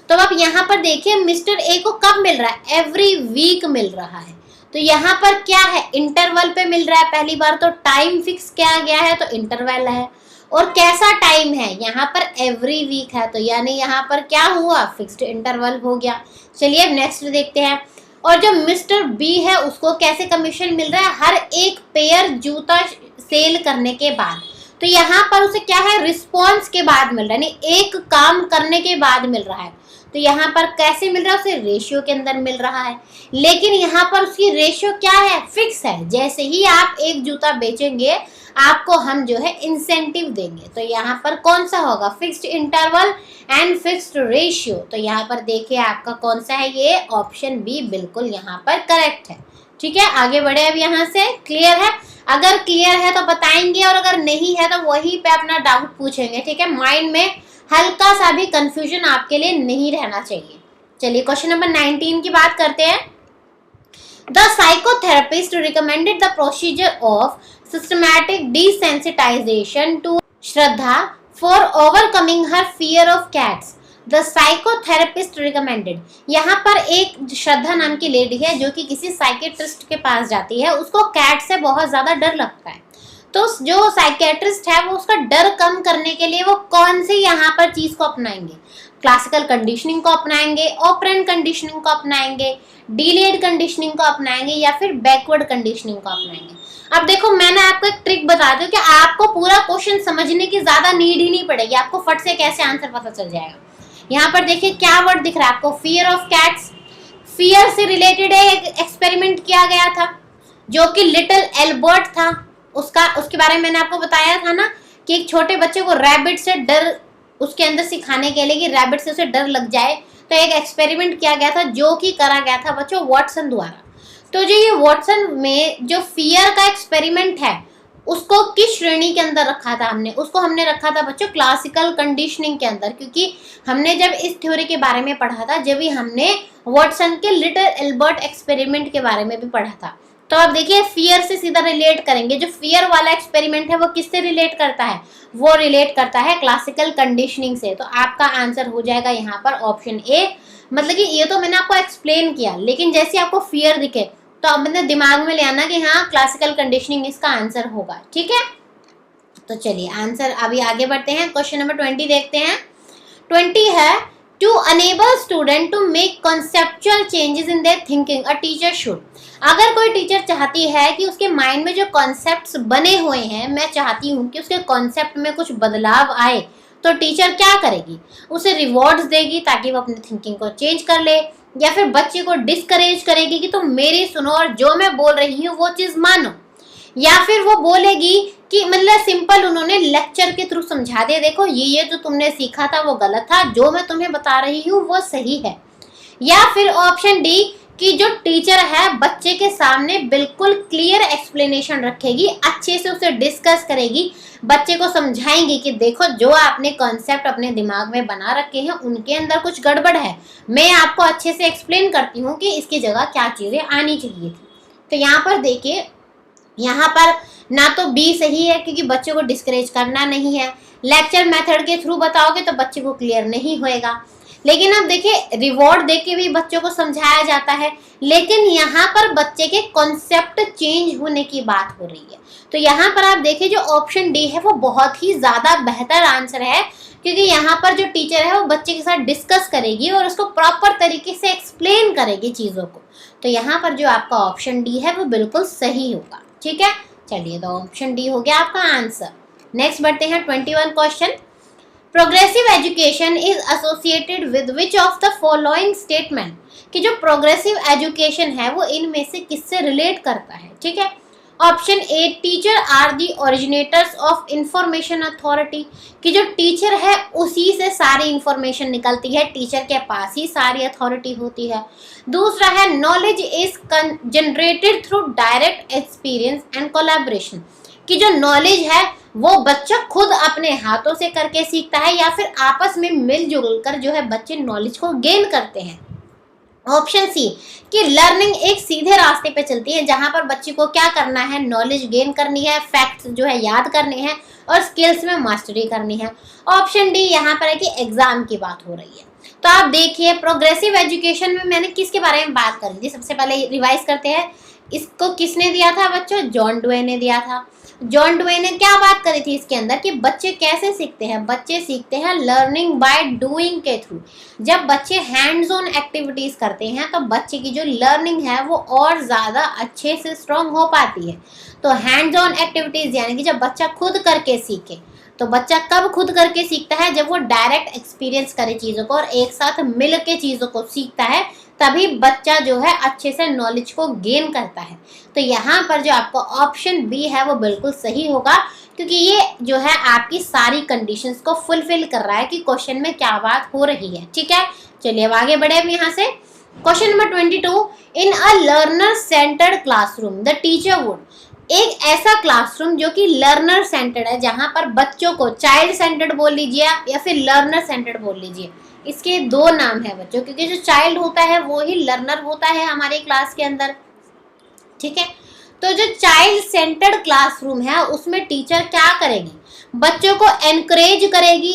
तो आप यहाँ पर देखिए मिस्टर ए को कब मिल रहा है, एवरी वीक मिल रहा है। तो यहाँ पर क्या है, इंटरवल पे मिल रहा है। पहली बार तो टाइम फिक्स किया गया है तो इंटरवल है, और कैसा टाइम है, यहाँ पर एवरी वीक है, तो यानी यहाँ पर क्या हुआ, फिक्स्ड इंटरवल हो गया। चलिए अब नेक्स्ट देखते हैं। और जो मिस्टर बी है उसको कैसे कमीशन मिल रहा है, हर एक पेयर जूता सेल करने के बाद। तो यहाँ पर उसे क्या है, रिस्पॉन्स के बाद मिल रहा है, यानी एक काम करने के बाद मिल रहा है। तो यहाँ पर कैसे मिल रहा है, उसे रेशियो के अंदर मिल रहा है। लेकिन यहाँ पर उसकी रेशियो क्या है, फिक्स है। जैसे ही आप एक जूता बेचेंगे आपको हम जो है इंसेंटिव देंगे। तो यहाँ पर कौन सा होगा, fixed interval and fixed ratio. तो यहाँ पर देखिए आपका कौन सा है, ये ऑप्शन बी बिल्कुल यहाँ पर करेक्ट है। ठीक है, आगे बढ़े अब यहाँ से। क्लियर है? अगर क्लियर है तो बताएंगे, और अगर नहीं है तो वहीं पे अपना डाउट पूछेंगे। ठीक है, माइंड में हल्का सा भी कंफ्यूजन आपके लिए नहीं रहना चाहिए। चलिए क्वेश्चन नंबर 19 की बात करते हैं। The psychotherapist recommended the procedure of systematic desensitisation to Shraddha for overcoming her fear of cats. The psychotherapist recommended, यहाँ पर एक श्रद्धा नाम की लेडी है जो कि किसी साइकेट्रिस्ट के पास जाती है, उसको कैट से बहुत ज्यादा डर लगता है। तो जो साइकेट्रिस्ट है वो उसका डर कम करने के लिए वो कौन सी यहाँ पर चीज को अपनाएंगे, क्लासिकल कंडीशनिंग को अपनाएंगे, ऑपरेंट कंडीशनिंग को अपनाएंगे, डिलेड कंडीशनिंग को अपनाएंगे या फिर बैकवर्ड कंडीशनिंग को अपनाएंगे। अब देखो मैंने आपको एक ट्रिक बता दी कि आपको पूरा क्वेश्चन समझने की ज्यादा नीड ही नहीं पड़ेगी, आपको फट से कैसे आंसर पता चल जाएगा। यहाँ पर देखिए क्या वर्ड दिख रहा है आपको, फियर ऑफ कैट्स। फियर से रिलेटेड एक एक्सपेरिमेंट किया गया था जो कि लिटिल एल्बर्ट था, उसके बारे में मैंने आपको बताया था ना कि एक छोटे बच्चे को रैबिट से डर उसके अंदर सिखाने के लिए कि रैबिट से उसे डर लग जाए, तो एक एक्सपेरिमेंट किया गया था जो कि करा गया था बच्चों वॉटसन द्वारा। तो जो ये वॉटसन में जो फियर का एक्सपेरिमेंट है उसको किस श्रेणी के अंदर रखा था हमने, उसको हमने रखा था बच्चों क्लासिकल कंडीशनिंग के अंदर, क्योंकि हमने जब इस थ्योरी के बारे में पढ़ा था जब भी हमने वॉटसन के लिटिल एल्बर्ट एक्सपेरिमेंट के बारे में भी पढ़ा था। तो अब देखिए फियर से सीधा रिलेट करेंगे, जो फियर वाला एक्सपेरिमेंट है वो किससे रिलेट करता है, वो रिलेट करता है क्लासिकल कंडीशनिंग से। तो आपका आंसर हो जाएगा यहाँ पर ऑप्शन ए। मतलब कि ये तो मैंने आपको एक्सप्लेन किया, लेकिन जैसे आपको फियर दिखे तो अब मैंने दिमाग में ले आना कि हाँ क्लासिकल कंडीशनिंग इसका आंसर होगा, ठीक है। तो चलिए आंसर अभी आगे बढ़ते हैं, क्वेश्चन नंबर 20 देखते हैं। 20 है to enable student to make conceptual changes in their thinking a teacher should. अगर कोई टीचर चाहती है कि उसके माइंड में जो कॉन्सेप्ट्स बने हुए हैं, मैं चाहती हूँ कि उसके कॉन्सेप्ट में कुछ बदलाव आए, तो टीचर क्या करेगी, उसे रिवॉर्ड्स देगी ताकि वो अपनी थिंकिंग को चेंज कर ले, या फिर बच्चे को डिस्करेज करेगी कि तुम मेरी सुनो और जो मैं बोल रही हूँ वो चीज मानो, या फिर वो बोलेगी कि मतलब सिंपल उन्होंने लेक्चर के थ्रू समझा दे, देखो ये जो तुमने सीखा था वो गलत था, जो मैं तुम्हें बता रही हूँ वो सही है। या फिर ऑप्शन डी कि जो टीचर है बच्चे के सामने बिल्कुल क्लियर एक्सप्लेनेशन रखेगी, अच्छे से उसे डिस्कस करेगी, बच्चे को समझाएंगी कि देखो जो आपने कॉन्सेप्ट अपने दिमाग में बना रखे हैं उनके अंदर कुछ गड़बड़ है, मैं आपको अच्छे से एक्सप्लेन करती हूँ कि इसकी जगह क्या चीज़ें आनी चाहिए थी। तो यहाँ पर देखिए, यहाँ पर ना तो बी सही है क्योंकि बच्चे को डिस्करेज करना नहीं है, लेक्चर मेथड के थ्रू बताओगे तो बच्चे को क्लियर नहीं होएगा। लेकिन अब देखिए रिवॉर्ड देके भी बच्चों को समझाया जाता है, लेकिन यहाँ पर बच्चे के कॉन्सेप्ट चेंज होने की बात हो रही है। तो यहाँ पर आप देखिए जो ऑप्शन डी है वो बहुत ही ज़्यादा बेहतर आंसर है, क्योंकि यहाँ पर जो टीचर है वो बच्चे के साथ डिस्कस करेगी और उसको प्रॉपर तरीके से एक्सप्लेन करेगी चीज़ों को। तो यहाँ पर जो आपका ऑप्शन डी है वो बिल्कुल सही होगा, ठीक है। चलिए तो ऑप्शन डी हो गया आपका आंसर। नेक्स्ट बढ़ते हैं 21 question. Progressive education is associated with which of the following statement, कि जो प्रोग्रेसिव एजुकेशन है वो इनमें से किससे रिलेट करता है, ठीक है। Option A teacher are the originators of information authority, कि जो टीचर है उसी से सारी इंफॉर्मेशन निकलती है, टीचर के पास ही सारी अथॉरिटी होती है। दूसरा है knowledge is generated through direct experience and collaboration, कि जो नॉलेज है वो बच्चा खुद अपने हाथों से करके सीखता है या फिर आपस में मिलजुल कर जो है बच्चे नॉलेज को गेन करते हैं। ऑप्शन सी कि लर्निंग एक सीधे रास्ते पे चलती है जहां पर बच्चे को क्या करना है, नॉलेज गेन करनी है, फैक्ट्स जो है याद करने हैं और स्किल्स में मास्टरी करनी है। ऑप्शन डी यहाँ पर है कि एग्जाम की बात हो रही है। तो आप देखिए प्रोग्रेसिव एजुकेशन में मैंने किसके बारे में बात करी थी, सबसे पहले रिवाइज करते हैं। इसको किसने दिया था बच्चों, जॉन डुवे ने दिया था। जॉन डुवे ने क्या बात करी थी इसके अंदर कि बच्चे कैसे सीखते हैं, बच्चे सीखते हैं लर्निंग बाय डूइंग के थ्रू। जब बच्चे हैंड्स ऑन एक्टिविटीज करते हैं तो बच्चे की जो लर्निंग है वो और ज़्यादा अच्छे से स्ट्रॉन्ग हो पाती है। तो हैंड्स ऑन एक्टिविटीज यानी कि जब बच्चा खुद करके सीखे, तो बच्चा कब खुद करके सीखता है, जब वो डायरेक्ट एक्सपीरियंस करे चीज़ों को और एक साथ मिल के चीज़ों को सीखता है, तभी बच्चा जो है अच्छे से नॉलेज को गेन करता है। तो यहाँ पर जो आपका ऑप्शन बी है वो बिल्कुल सही होगा, क्योंकि ये जो है आपकी सारी कंडीशंस को फुलफिल कर रहा है कि क्वेश्चन में क्या बात हो रही है, ठीक है। चलिए अब आगे बढ़े हम यहाँ से। Question number 22, in a learner centred classroom the teacher would, एक ऐसा क्लासरूम जो कि लर्नर सेंटर्ड है, जहाँ पर बच्चों को चाइल्ड सेंटर्ड बोल लीजिए या फिर लर्नर सेंटर्ड बोल लीजिए, इसके दो नाम है बच्चों, क्योंकि जो चाइल्ड होता है वो ही लर्नर होता है हमारे क्लास के अंदर, ठीक है। तो जो चाइल्ड सेंटर्ड क्लासरूम है उसमें टीचर क्या करेगी, बच्चों को एनकरेज करेगी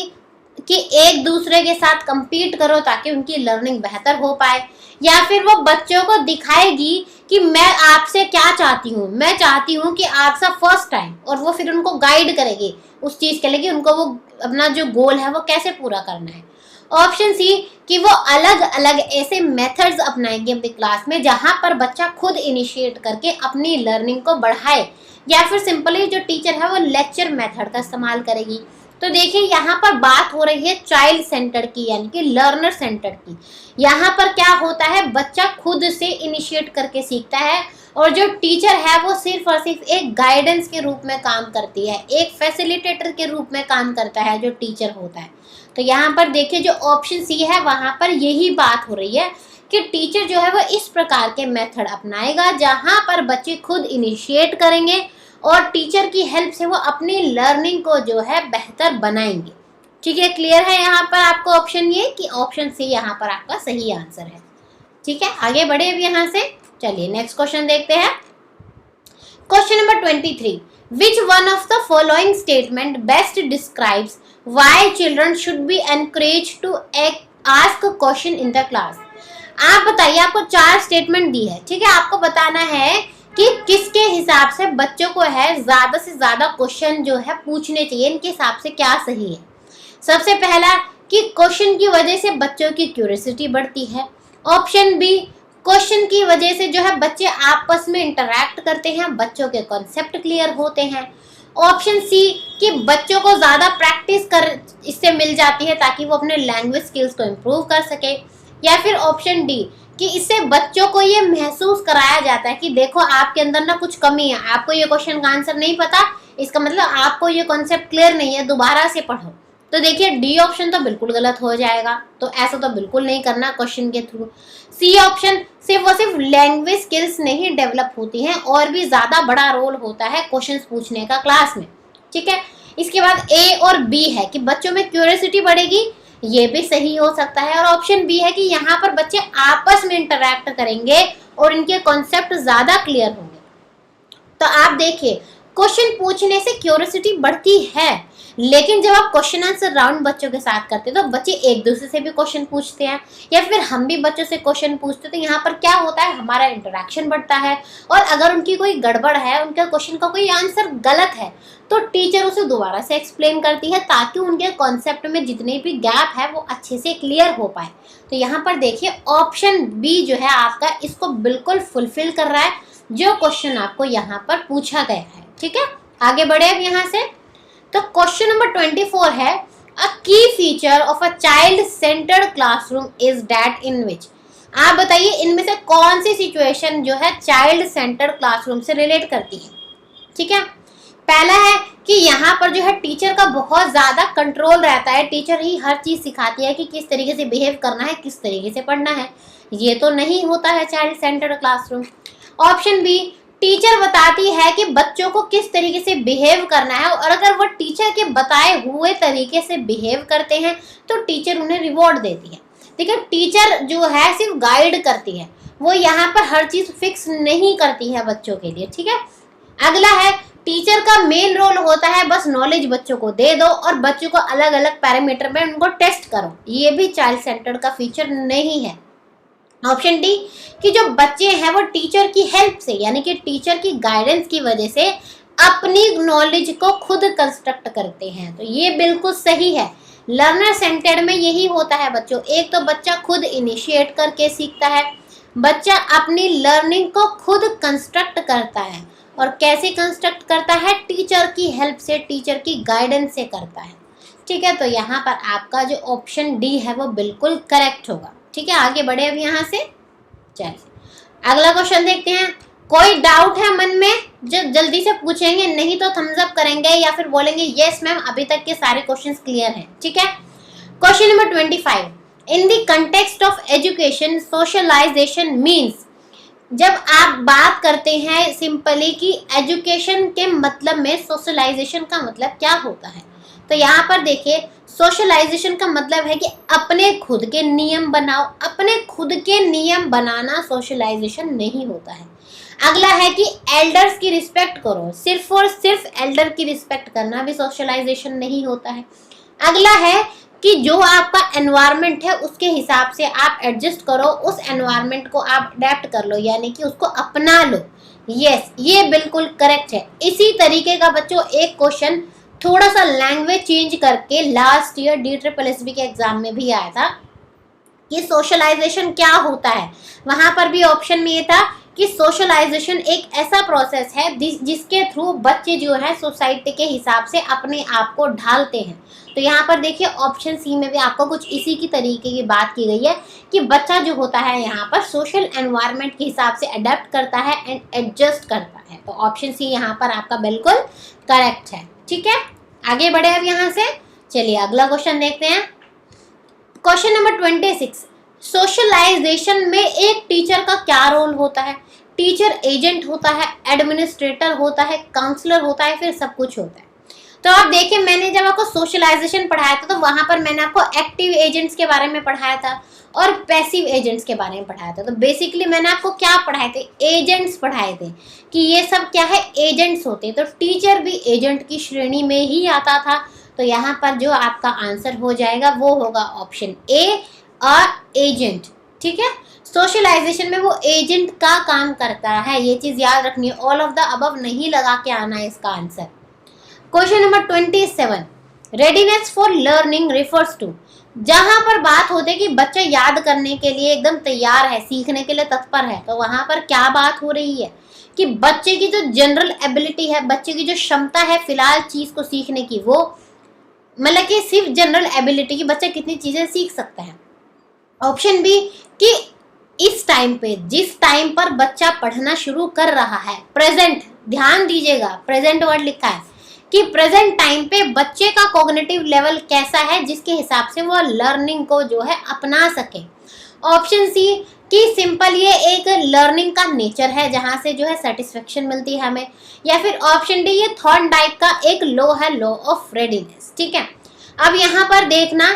कि एक दूसरे के साथ compete करो ताकि उनकी लर्निंग बेहतर हो पाए, या फिर वो बच्चों को दिखाएगी कि मैं आपसे क्या चाहती हूँ, मैं चाहती हूँ कि आप सब फर्स्ट टाइम, और वो फिर उनको गाइड करेगी उस चीज़ के लिए कि उनको वो अपना जो गोल है वो कैसे पूरा करना है। ऑप्शन सी कि वो अलग अलग ऐसे मेथड्स अपनाएंगे अपनी क्लास में जहां पर बच्चा खुद इनिशिएट करके अपनी लर्निंग को बढ़ाए, या फिर सिंपली जो टीचर है वो लेक्चर मेथड का इस्तेमाल करेगी। तो देखिए यहाँ पर बात हो रही है चाइल्ड सेंटर्ड की, यानी कि लर्नर सेंटर्ड की। यहाँ पर क्या होता है, बच्चा खुद से इनिशिएट करके सीखता है और जो टीचर है वो सिर्फ और सिर्फ एक गाइडेंस के रूप में काम करती है, एक फैसिलिटेटर के रूप में काम करता है जो टीचर होता है। तो यहाँ पर देखिए जो ऑप्शन सी है वहाँ पर यही बात हो रही है कि टीचर जो है वो इस प्रकार के मेथड अपनाएगा जहाँ पर बच्चे खुद इनिशिएट करेंगे और टीचर की हेल्प से वो अपनी लर्निंग को जो है बेहतर बनाएंगे। ठीक है, क्लियर है यहाँ पर आपको ऑप्शन ये कि ऑप्शन सी यहाँ पर आपका सही आंसर है। ठीक है, आगे बढ़े अब यहाँ से। चलिए नेक्स्ट क्वेश्चन देखते हैं। Question number 23, which one of the following statement best describes why children should be encourage to ask question in the class. आप बताइए, आपको 4 स्टेटमेंट दी है। ठीक है, आपको बताना है कि किसके हिसाब से बच्चों को है ज्यादा से ज्यादा क्वेश्चन जो है पूछने चाहिए, इनके हिसाब से क्या सही है। सबसे पहला कि क्वेश्चन की वजह से बच्चों की क्यूरियोसिटी बढ़ती है। ऑप्शन बी, क्वेश्चन की वजह से जो है बच्चे आपस में इंटरैक्ट करते हैं, बच्चों के कॉन्सेप्ट क्लियर होते हैं। ऑप्शन सी कि बच्चों को ज़्यादा प्रैक्टिस कर इससे मिल जाती है ताकि वो अपने लैंग्वेज स्किल्स को इम्प्रूव कर सके। या फिर ऑप्शन डी कि इससे बच्चों को ये महसूस कराया जाता है कि देखो आपके अंदर ना कुछ कमी है, आपको ये क्वेश्चन का आंसर नहीं पता, इसका मतलब आपको ये कॉन्सेप्ट क्लियर नहीं है, दोबारा से पढ़ो। तो देखिए डी ऑप्शन तो बिल्कुल गलत हो जाएगा, तो ऐसा तो बिल्कुल नहीं करना क्वेश्चन के थ्रू। सी ऑप्शन सिर्फ लैंग्वेज स्किल्स नहीं डेवलप होती हैं, और भी ज़्यादा बड़ा रोल होता है क्वेश्चंस पूछने का क्लास में। ठीक है, इसके बाद ए और बी है कि बच्चों में क्यूरियोसिटी बढ़ेगी, ये भी सही हो सकता है। और ऑप्शन बी है कि यहाँ पर बच्चे आपस में इंटरैक्ट करेंगे और इनके कॉन्सेप्ट ज़्यादा क्लियर होंगे। तो आप देखिए क्वेश्चन पूछने से क्यूरियोसिटी बढ़ती है, लेकिन जब आप क्वेश्चन आंसर राउंड बच्चों के साथ करते हैं तो बच्चे एक दूसरे से भी क्वेश्चन पूछते हैं, या फिर हम भी बच्चों से क्वेश्चन पूछते हैं। तो यहाँ पर क्या होता है, हमारा इंटरेक्शन बढ़ता है, और अगर उनकी कोई गड़बड़ है, उनके क्वेश्चन का कोई आंसर गलत है, तो टीचर उसे दोबारा से एक्सप्लेन करती है ताकि उनके कॉन्सेप्ट में जितने भी गैप है वो अच्छे से क्लियर हो पाए। तो यहाँ पर देखिए ऑप्शन बी जो है आपका इसको बिल्कुल फुलफिल कर रहा है जो क्वेश्चन आपको यहाँ पर पूछा गया है। ठीक है, आगे बढ़े अब यहाँ से। तो क्वेश्चन नंबर 24 है, a key feature of a child centred classroom is that in which. आप बताइए इनमें से कौन सी सिचुएशन जो है चाइल्ड सेंटर्ड क्लासरूम से रिलेट करती है। ठीक है, पहला है कि यहाँ पर जो है टीचर का बहुत ज़्यादा कंट्रोल रहता है, टीचर ही हर चीज़ सिखाती है कि किस तरीके से बिहेव करना है, किस तरीके से पढ़ना है। ये तो नहीं होता है child centred classroom. Option B, teacher बताती है कि बच्चों को किस तरीके से बिहेव करना है, और अगर वो टीचर के बताए हुए तरीके से बिहेव करते हैं तो टीचर उन्हें रिवॉर्ड देती है। ठीक है, टीचर जो है सिर्फ गाइड करती है, वो यहाँ पर हर चीज़ फिक्स नहीं करती है बच्चों के लिए। ठीक है, अगला है टीचर का मेन रोल होता है बस नॉलेज बच्चों को दे दो और बच्चों को अलग अलग पैरामीटर में उनको टेस्ट करो। ये भी चाइल्ड सेंटर्ड का फीचर नहीं है। ऑप्शन डी कि जो बच्चे हैं वो टीचर की हेल्प से, यानी कि टीचर की गाइडेंस की वजह से अपनी नॉलेज को खुद कंस्ट्रक्ट करते हैं। तो ये बिल्कुल सही है। लर्नर सेंटर्ड में यही होता है बच्चों, एक तो बच्चा खुद इनिशिएट करके सीखता है, बच्चा अपनी लर्निंग को खुद कंस्ट्रक्ट करता है, और कैसे कंस्ट्रक्ट करता है, टीचर की हेल्प से, टीचर की गाइडेंस से करता है। ठीक है, तो यहाँ पर आपका जो ऑप्शन डी है वो बिल्कुल करेक्ट होगा। ठीक है, आगे बढ़े अब यहाँ से। चलिए अगला क्वेश्चन देखते हैं। कोई डाउट है मन में जो जल्दी से पूछेंगे, नहीं तो थम्स अप करेंगे या फिर बोलेंगे यस मैम अभी तक के सारे क्वेश्चंस क्लियर हैं। ठीक है, question number 25, in the context of education socialisation means. जब आप बात करते हैं सिंपली कि एजुकेशन के मतलब में सोशलाइजेशन का मतलब क्या होता है, तो यहाँ पर देखिए सोशलाइजेशन का मतलब है कि अपने खुद के नियम बनाओ। अपने खुद के नियम बनाना सोशलाइजेशन नहीं होता है। अगला है कि एल्डर्स की रिस्पेक्ट करो, सिर्फ और सिर्फ एल्डर की रिस्पेक्ट करना भी सोशलाइजेशन नहीं होता है। अगला है कि कि जो आपका एनवायरनमेंट है उसके हिसाब से आप एडजस्ट करो, उस एनवायरनमेंट को आप अडेप्ट कर लो, यानी कि उसको अपना लो। यस, ये बिल्कुल करेक्ट है। इसी तरीके का बच्चों एक क्वेश्चन थोड़ा सा लैंग्वेज चेंज करके लास्ट ईयर DSSB के एग्जाम में भी आया था कि सोशलाइजेशन क्या होता है। वहां पर भी ऑप्शन में ये था कि सोशलाइजेशन एक ऐसा प्रोसेस है जिसके थ्रू बच्चे जो है सोसाइटी के हिसाब से अपने आप को ढालते हैं। तो यहाँ पर देखिए ऑप्शन सी में भी आपको कुछ इसी की तरीके की बात की गई है कि बच्चा जो होता है यहाँ पर सोशल एनवायरनमेंट के हिसाब से अडेप्ट करता है एंड एडजस्ट करता है। तो ऑप्शन सी यहाँ पर आपका बिल्कुल करेक्ट है। ठीक है, आगे बढ़े अब यहाँ से। चलिए अगला क्वेश्चन देखते हैं। क्वेश्चन नंबर 26, सोशलाइजेशन में एक टीचर का क्या रोल होता है? टीचर एजेंट होता है, एडमिनिस्ट्रेटर होता है, काउंसलर होता है, फिर सब कुछ होता है। तो आप देखिए मैंने जब आपको सोशलाइजेशन पढ़ाया था तो वहां पर मैंने आपको एक्टिव एजेंट्स के बारे में पढ़ाया था और पैसिव एजेंट्स के बारे में पढ़ाया था। तो बेसिकली मैंने आपको क्या पढ़ाए थे? एजेंट्स पढ़ाए थे कि ये सब क्या है, एजेंट्स होते हैं। तो टीचर भी एजेंट की श्रेणी में ही आता था। तो यहाँ पर जो आपका आंसर हो जाएगा वो होगा ऑप्शन ए, एजेंट। ठीक है, सोशलाइजेशन में वो एजेंट का काम करता है, ये चीज याद रखनी है। ऑल ऑफ द अबव नहीं लगा के आना है इसका answer. Question number 27, readiness for learning refers to, जहां पर बात होती है कि बच्चा याद करने के लिए एकदम तैयार है, सीखने के लिए तत्पर है, तो वहां पर क्या बात हो रही है कि बच्चे की जो जनरल एबिलिटी है, बच्चे की जो क्षमता है फिलहाल चीज को सीखने की, वो मतलब कि सिर्फ जनरल एबिलिटी की बच्चा कितनी चीजें सीख सकता है। ऑप्शन बी कि इस टाइम पे, जिस टाइम पर बच्चा पढ़ना शुरू कर रहा है, प्रेजेंट, ध्यान दीजिएगा प्रेजेंट वर्ड लिखा है कि प्रेजेंट टाइम पे बच्चे का कॉग्निटिव लेवल कैसा है जिसके हिसाब से वो लर्निंग को जो है अपना सके। ऑप्शन सी कि सिंपल ये एक लर्निंग का नेचर है जहां से जो है सेटिस्फेक्शन मिलती है हमें, या फिर ऑप्शन डी ये थॉर्नडाइक का एक लॉ है, लॉ ऑफ रेडीनेस। ठीक है, अब यहाँ पर देखना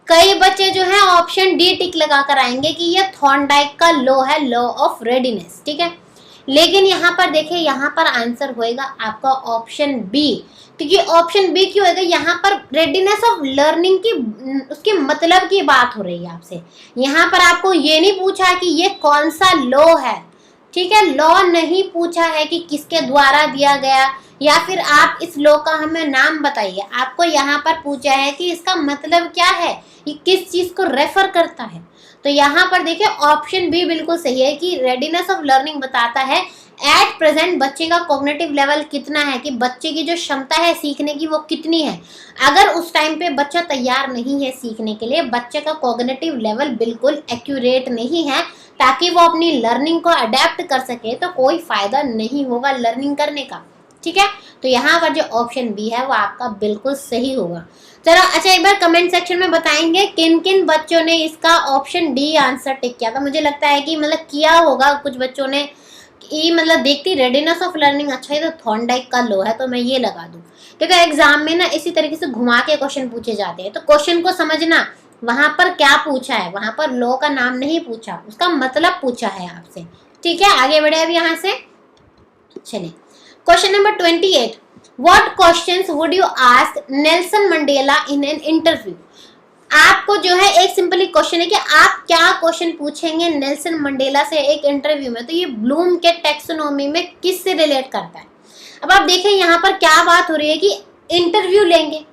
कई बच्चे जो है ऑप्शन डी टिक लगा कर आएंगे कि ये थॉर्नडाइक का लॉ है, लॉ ऑफ रेडीनेस। ठीक है, लेकिन यहाँ पर देखिए यहाँ पर आंसर होएगा आपका ऑप्शन बी, क्योंकि ऑप्शन बी क्यों होगा, यहाँ पर रेडीनेस ऑफ लर्निंग की उसके मतलब की बात हो रही है आपसे। यहाँ पर आपको ये नहीं पूछा कि ये कौन सा लॉ है। ठीक है, लॉ नहीं पूछा है कि किसके द्वारा दिया गया या फिर आप इस लॉ का हमें नाम बताइए। आपको यहाँ पर पूछा है कि इसका मतलब क्या है, ये किस चीज को रेफर करता है। तो यहाँ पर देखिए ऑप्शन बी बिल्कुल सही है कि रेडीनेस ऑफ लर्निंग बताता है एट प्रेजेंट बच्चे का कॉग्निटिव लेवल कितना है, कि बच्चे की जो क्षमता है सीखने की वो कितनी है। अगर उस टाइम पे बच्चा तैयार नहीं है सीखने के लिए, बच्चे का कॉग्निटिव लेवल बिल्कुल एक्यूरेट नहीं है ताकि वो अपनी लर्निंग को अडेप्ट कर सके, तो कोई फायदा नहीं होगा लर्निंग करने का। ठीक है, तो यहाँ पर जो ऑप्शन बी है वो आपका बिल्कुल सही होगा। चलो अच्छा, एक बार कमेंट सेक्शन में बताएंगे किन किन बच्चों ने इसका ऑप्शन डी आंसर टिक किया था। मुझे लगता है कि मतलब किया होगा कुछ बच्चों ने कि मतलब देखती रेडीनेस ऑफ लर्निंग, अच्छा ये तो थॉर्नडाइक का लॉ है तो मैं ये लगा दूं, क्योंकि एग्जाम में ना इसी तरीके से घुमा के क्वेश्चन पूछे जाते हैं। तो क्वेश्चन को समझना, वहां पर क्या पूछा है, वहां पर लॉ का नाम नहीं पूछा, उसका मतलब पूछा है आपसे। ठीक है, आगे बढ़े अब यहाँ से। चलिए question number 28, what questions would you ask Nelson Mandela in an interview. आपको जो है एक सिंपली क्वेश्चन है कि आप क्या क्वेश्चन पूछेंगे नेल्सन मंडेला से एक इंटरव्यू में। तो ये ब्लूम के टैक्सोनॉमी में किससे रिलेट करता है। अब आप देखें यहाँ पर क्या बात हो रही है कि इंटरव्यू लेंगे,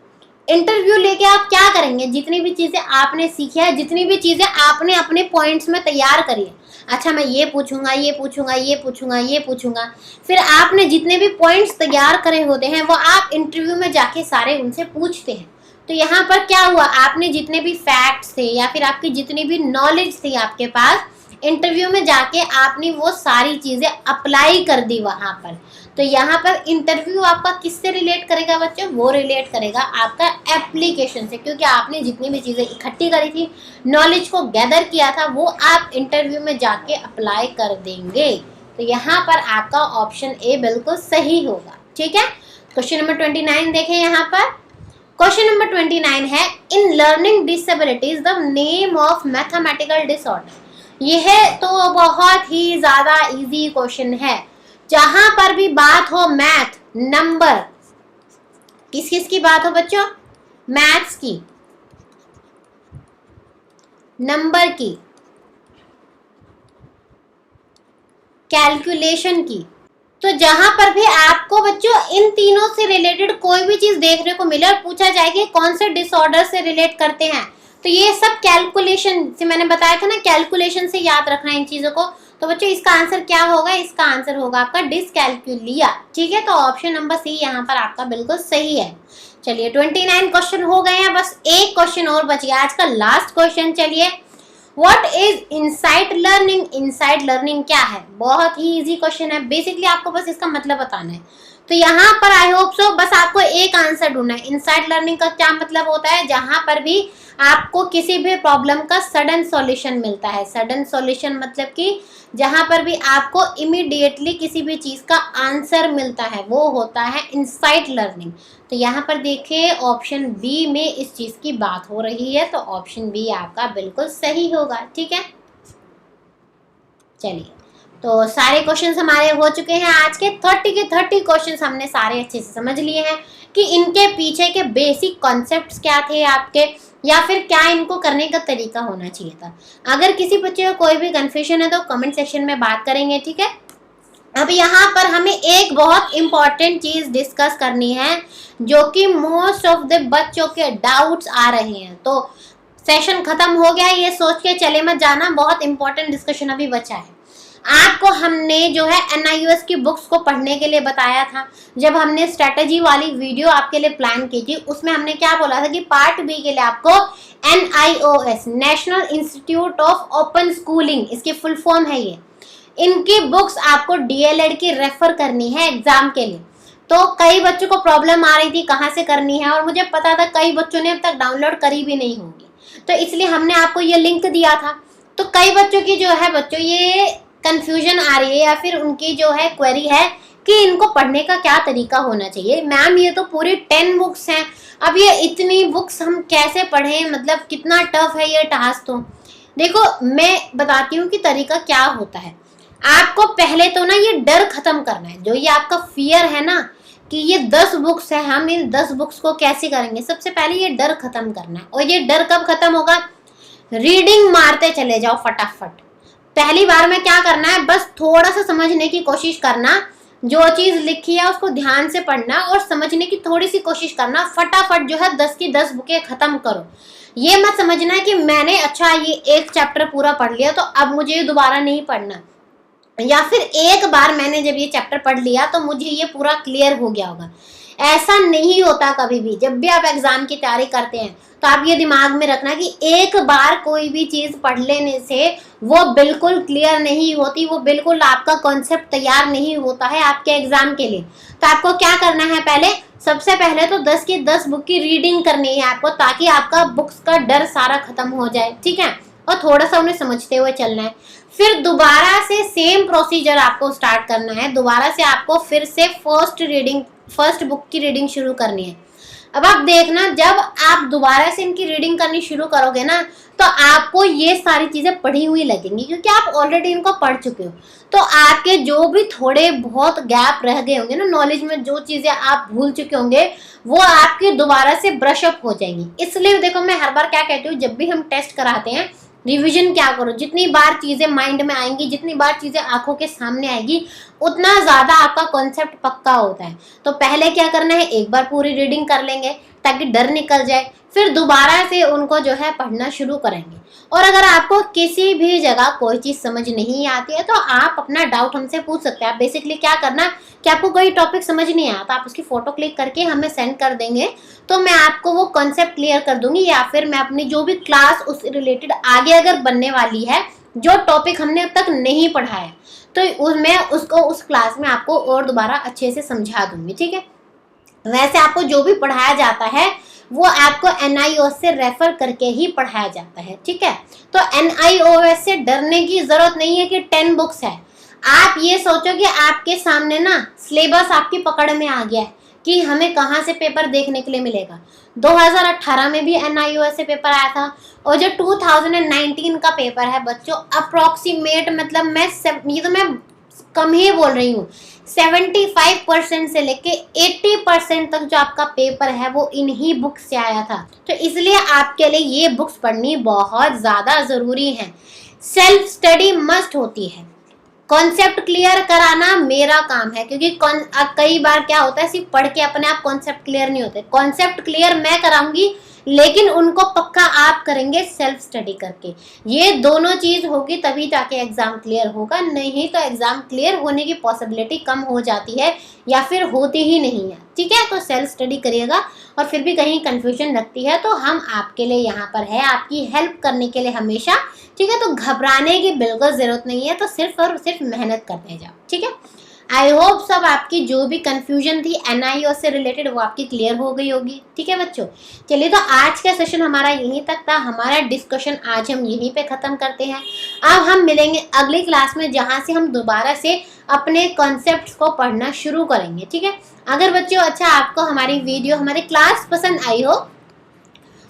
इंटरव्यू लेके आप क्या करेंगे, जितनी भी चीजें आपने सीखी है, जितनी भी चीजें आपने अपने पॉइंट्स में तैयार करी है, अच्छा मैं ये पूछूंगा, ये पूछूंगा, ये पूछूंगा, ये पूछूंगा, फिर आपने जितने भी पॉइंट्स तैयार करे होते हैं वो आप इंटरव्यू में जाके सारे उनसे पूछते हैं। तो यहाँ पर क्या हुआ, आपने जितने भी फैक्ट्स थे या फिर आपकी जितनी भी नॉलेज थी आपके पास, इंटरव्यू में जाके आपने वो सारी चीजें अप्लाई कर दी वहां पर। तो यहाँ पर इंटरव्यू आपका किससे रिलेट करेगा बच्चों, वो रिलेट करेगा आपका एप्लीकेशन से, क्योंकि आपने जितनी भी चीजें इकट्ठी करी थी, नॉलेज को गैदर किया था, वो आप इंटरव्यू में जाके अप्लाई कर देंगे। तो यहाँ पर आपका ऑप्शन ए बिल्कुल सही होगा। ठीक है, क्वेश्चन नंबर 29 देखें यहाँ पर। क्वेश्चन नंबर 29 है, in learning disabilities the name of mathematical disorder. यह तो बहुत ही ज्यादा इजी क्वेश्चन है, जहां पर भी बात हो मैथ, नंबर, किस किस की बात हो बच्चों, मैथ्स की, नंबर की, कैलकुलेशन की। तो जहां पर भी आपको बच्चों इन तीनों से रिलेटेड कोई भी चीज देखने को मिले और पूछा जाए कि कौन से डिसऑर्डर से रिलेट करते हैं, तो ये सब कैलकुलेशन से, मैंने बताया था ना, कैलकुलेशन से याद रखना इन चीजों को। तो बच्चों इसका आंसर क्या होगा? इसका आंसर होगा आपका डिसकैलकुलिया। ठीक है, तो ऑप्शन नंबर सी यहाँ पर आपका बिल्कुल सही है। चलिए 29 क्वेश्चन हो गए हैं, बस एक क्वेश्चन और बच गया, आज का लास्ट क्वेश्चन। चलिए, what is insight learning? Insight learning क्या है? बहुत ही इजी क्वेश्चन है, बेसिकली आपको बस इसका मतलब बताना है। तो यहाँ पर आई होप सो बस आपको एक आंसर ढूंढना है। इनसाइट लर्निंग का क्या मतलब होता है? जहां पर भी आपको किसी भी प्रॉब्लम का सडन सॉल्यूशन मिलता है। सडन सॉल्यूशन मतलब कि जहां पर भी आपको इमीडिएटली किसी भी चीज का आंसर मिलता है, वो होता है इनसाइट लर्निंग। तो यहाँ पर देखिए ऑप्शन बी में इस चीज की बात हो रही है, तो ऑप्शन बी आपका बिल्कुल सही होगा। ठीक है, चलिए, तो सारे क्वेश्चंस हमारे हो चुके हैं आज के 30 क्वेश्चंस हमने सारे अच्छे से समझ लिए हैं कि इनके पीछे के बेसिक कॉन्सेप्ट्स क्या थे आपके, या फिर क्या इनको करने का तरीका होना चाहिए था। अगर किसी बच्चे को कोई भी कंफ्यूजन है तो कमेंट सेक्शन में बात करेंगे। ठीक है, अब यहाँ पर हमें एक बहुत इंपॉर्टेंट चीज डिस्कस करनी है, जो कि मोस्ट ऑफ द बच्चों के डाउट्स आ रहे हैं। तो सेशन खत्म हो गया, ये सोच के चले मत जाना, बहुत इंपॉर्टेंट डिस्कशन अभी बचा है। आपको हमने जो है NIOS की बुक्स को पढ़ने के लिए बताया था। जब हमने स्ट्रेटजी वाली वीडियो आपके लिए प्लान की थी, उसमें हमने क्या बोला था कि पार्ट बी के लिए आपको NIOS, national institute of open schooling, इसकी फुल फॉर्म है ये, इनकी बुक्स आपको DLED की रेफर करनी है एग्जाम के लिए। तो कई बच्चों को प्रॉब्लम आ रही थी कहाँ से करनी है, और मुझे पता था कई बच्चों ने अब तक डाउनलोड करी भी नहीं होगी, तो इसलिए हमने आपको ये लिंक दिया था। तो कई बच्चों की जो है बच्चों ये कंफ्यूजन आ रही है, या फिर उनकी जो है क्वेरी है कि इनको पढ़ने का क्या तरीका होना चाहिए। मैम ये तो पूरी 10 बुक्स हैं, अब ये इतनी बुक्स हम कैसे पढ़ें, मतलब कितना टफ है ये टास्क। तो देखो मैं बताती हूँ कि तरीका क्या होता है। आपको पहले तो ना ये डर खत्म करना है, जो ये आपका फियर है ना कि ये 10 बुक्स है, हम इन 10 बुक्स को कैसे करेंगे, सबसे पहले ये डर खत्म करना है। और ये डर कब खत्म होगा? रीडिंग मारते चले जाओ फटाफट। पहली बार में क्या करना है, बस थोड़ा सा समझने की कोशिश करना, जो चीज लिखी है उसको ध्यान से पढ़ना और समझने की थोड़ी सी कोशिश करना। फटाफट जो है 10 की 10 बुकें खत्म करो। ये मत समझना कि मैंने अच्छा ये एक चैप्टर पूरा पढ़ लिया तो अब मुझे दोबारा नहीं पढ़ना, या फिर एक बार मैंने जब ये चैप्टर पढ़ लिया तो मुझे ये पूरा क्लियर हो गया होगा। ऐसा नहीं होता कभी भी। जब भी आप एग्जाम की तैयारी करते हैं तो आप ये दिमाग में रखना कि एक बार कोई भी चीज पढ़ लेने से वो बिल्कुल क्लियर नहीं होती, वो बिल्कुल आपका कॉन्सेप्ट तैयार नहीं होता है आपके एग्जाम के लिए। तो आपको क्या करना है, पहले सबसे पहले तो 10 की 10 बुक की रीडिंग करनी है आपको, ताकि आपका बुक्स का डर सारा खत्म हो जाए। ठीक है, और थोड़ा सा उन्हें समझते हुए चलना है। फिर दोबारा से सेम प्रोसीजर आपको स्टार्ट करना है। दोबारा से आपको फिर से फर्स्ट बुक की रीडिंग शुरू करनी है। अब आप देखना, जब आप दोबारा से इनकी रीडिंग करनी शुरू करोगे ना, तो आपको ये सारी चीजें पढ़ी हुई लगेंगी, क्योंकि आप ऑलरेडी इनको पढ़ चुके हो। तो आपके जो भी थोड़े बहुत गैप रह गए होंगे ना नॉलेज में, जो चीजें आप भूल चुके होंगे, वो आपके दोबारा से ब्रश अप हो जाएंगी। इसलिए देखो मैं हर बार क्या कहती हूँ, जब भी हम टेस्ट कराते हैं रिवीजन क्या करो। जितनी बार चीजें माइंड में आएंगी, जितनी बार चीजें आंखों के सामने आएगी, उतना ज्यादा आपका कॉन्सेप्ट पक्का होता है। तो पहले क्या करना है, एक बार पूरी रीडिंग कर लेंगे ताकि डर निकल जाए, फिर दोबारा से उनको जो है पढ़ना शुरू करेंगे। और अगर आपको किसी भी जगह कोई चीज समझ नहीं आती है तो आप अपना डाउट हमसे पूछ सकते हैं। आप बेसिकली क्या करना कि आपको कोई टॉपिक समझ नहीं आया तो आप उसकी फोटो क्लिक करके हमें सेंड कर देंगे, तो मैं आपको वो कॉन्सेप्ट क्लियर कर दूंगी, या फिर मैं अपनी जो भी क्लास उस रिलेटेड आगे अगर बनने वाली है, जो टॉपिक हमने अब तक नहीं पढ़ा है, तो मैं उसको उस क्लास में आपको और दोबारा अच्छे से समझा दूंगी। ठीक है, वैसे आपको जो भी पढ़ाया जाता है वो आपको NIOS से रेफर करके ही पढ़ाया जाता है। ठीक है, तो NIOS से डरने की जरूरत नहीं है कि 10 बुक्स है। आप ये सोचो कि आपके सामने ना सिलेबस आपकी पकड़ में आ गया है कि हमें कहाँ से पेपर देखने के लिए मिलेगा। 2018 में भी NIOS से पेपर आया था, और जो 2019 का पेपर है बच्चों, अप्रोक्सीमेट मतलब मैं कम ही बोल रही हूँ, 75% से लेके 80% तक जो आपका पेपर है वो इन्हीं बुक से आया था। तो इसलिए आपके लिए ये बुक्स पढ़नी बहुत ज़्यादा ज़रूरी है। सेल्फ स्टडी मस्ट होती है। कॉन्सेप्ट क्लियर कराना मेरा काम है, क्योंकि कई बार क्या होता है, सिर्फ पढ़ के अपने आप कॉन्सेप्ट क्लियर नहीं होते। कॉन्सेप्ट क्लियर मैं कराऊंगी, लेकिन उनको पक्का आप करेंगे सेल्फ स्टडी करके। ये दोनों चीज होगी तभी जाके एग्जाम क्लियर होगा, नहीं तो एग्जाम क्लियर होने की पॉसिबिलिटी कम हो जाती है या फिर होती ही नहीं है। ठीक है, तो सेल्फ स्टडी करिएगा। और फिर भी कहीं कंफ्यूजन लगती है तो हम आपके लिए यहाँ पर है, आपकी हेल्प करने के लिए हमेशा। ठीक है, तो घबराने की बिल्कुल जरूरत नहीं है, तो सिर्फ और सिर्फ मेहनत करते जाओ। ठीक है, आई होप सब आपकी जो भी कंफ्यूजन थी NIO से रिलेटेड वो आपकी क्लियर हो गई होगी। ठीक है बच्चों, चलिए तो आज का सेशन हमारा यहीं तक था। हमारा डिस्कशन आज हम यहीं पे ख़त्म करते हैं। अब हम मिलेंगे अगली क्लास में, जहाँ से हम दोबारा से अपने कॉन्सेप्ट्स को पढ़ना शुरू करेंगे। ठीक है, अगर बच्चों अच्छा आपको हमारी वीडियो, हमारी क्लास पसंद आई हो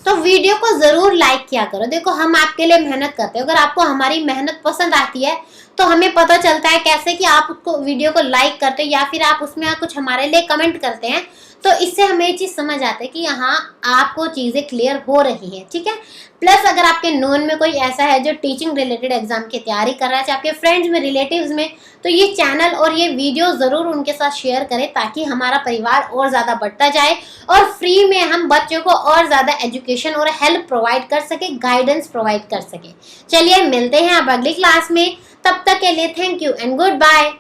तो वीडियो को ज़रूर लाइक किया करो। देखो हम आपके लिए मेहनत करते हैं, अगर आपको हमारी मेहनत पसंद आती है तो हमें पता चलता है कैसे कि आप उसको वीडियो को लाइक करते हैं या फिर आप उसमें कुछ हमारे लिए कमेंट करते हैं। तो इससे हमें ये चीज़ समझ आता है कि यहाँ आपको चीज़ें क्लियर हो रही हैं। ठीक है, प्लस अगर आपके नोन में कोई ऐसा है जो टीचिंग रिलेटेड एग्जाम की तैयारी कर रहा है, चाहे आपके फ्रेंड्स में, रिलेटिव्स में, तो ये चैनल और ये वीडियो ज़रूर उनके साथ शेयर करें, ताकि हमारा परिवार और ज़्यादा बढ़ता जाए और फ्री में हम बच्चों को और ज़्यादा एजुकेशन और हेल्प प्रोवाइड कर सके, गाइडेंस प्रोवाइड कर सके। चलिए मिलते हैं अब अगली क्लास में, तब तक के लिए thank you and good bye.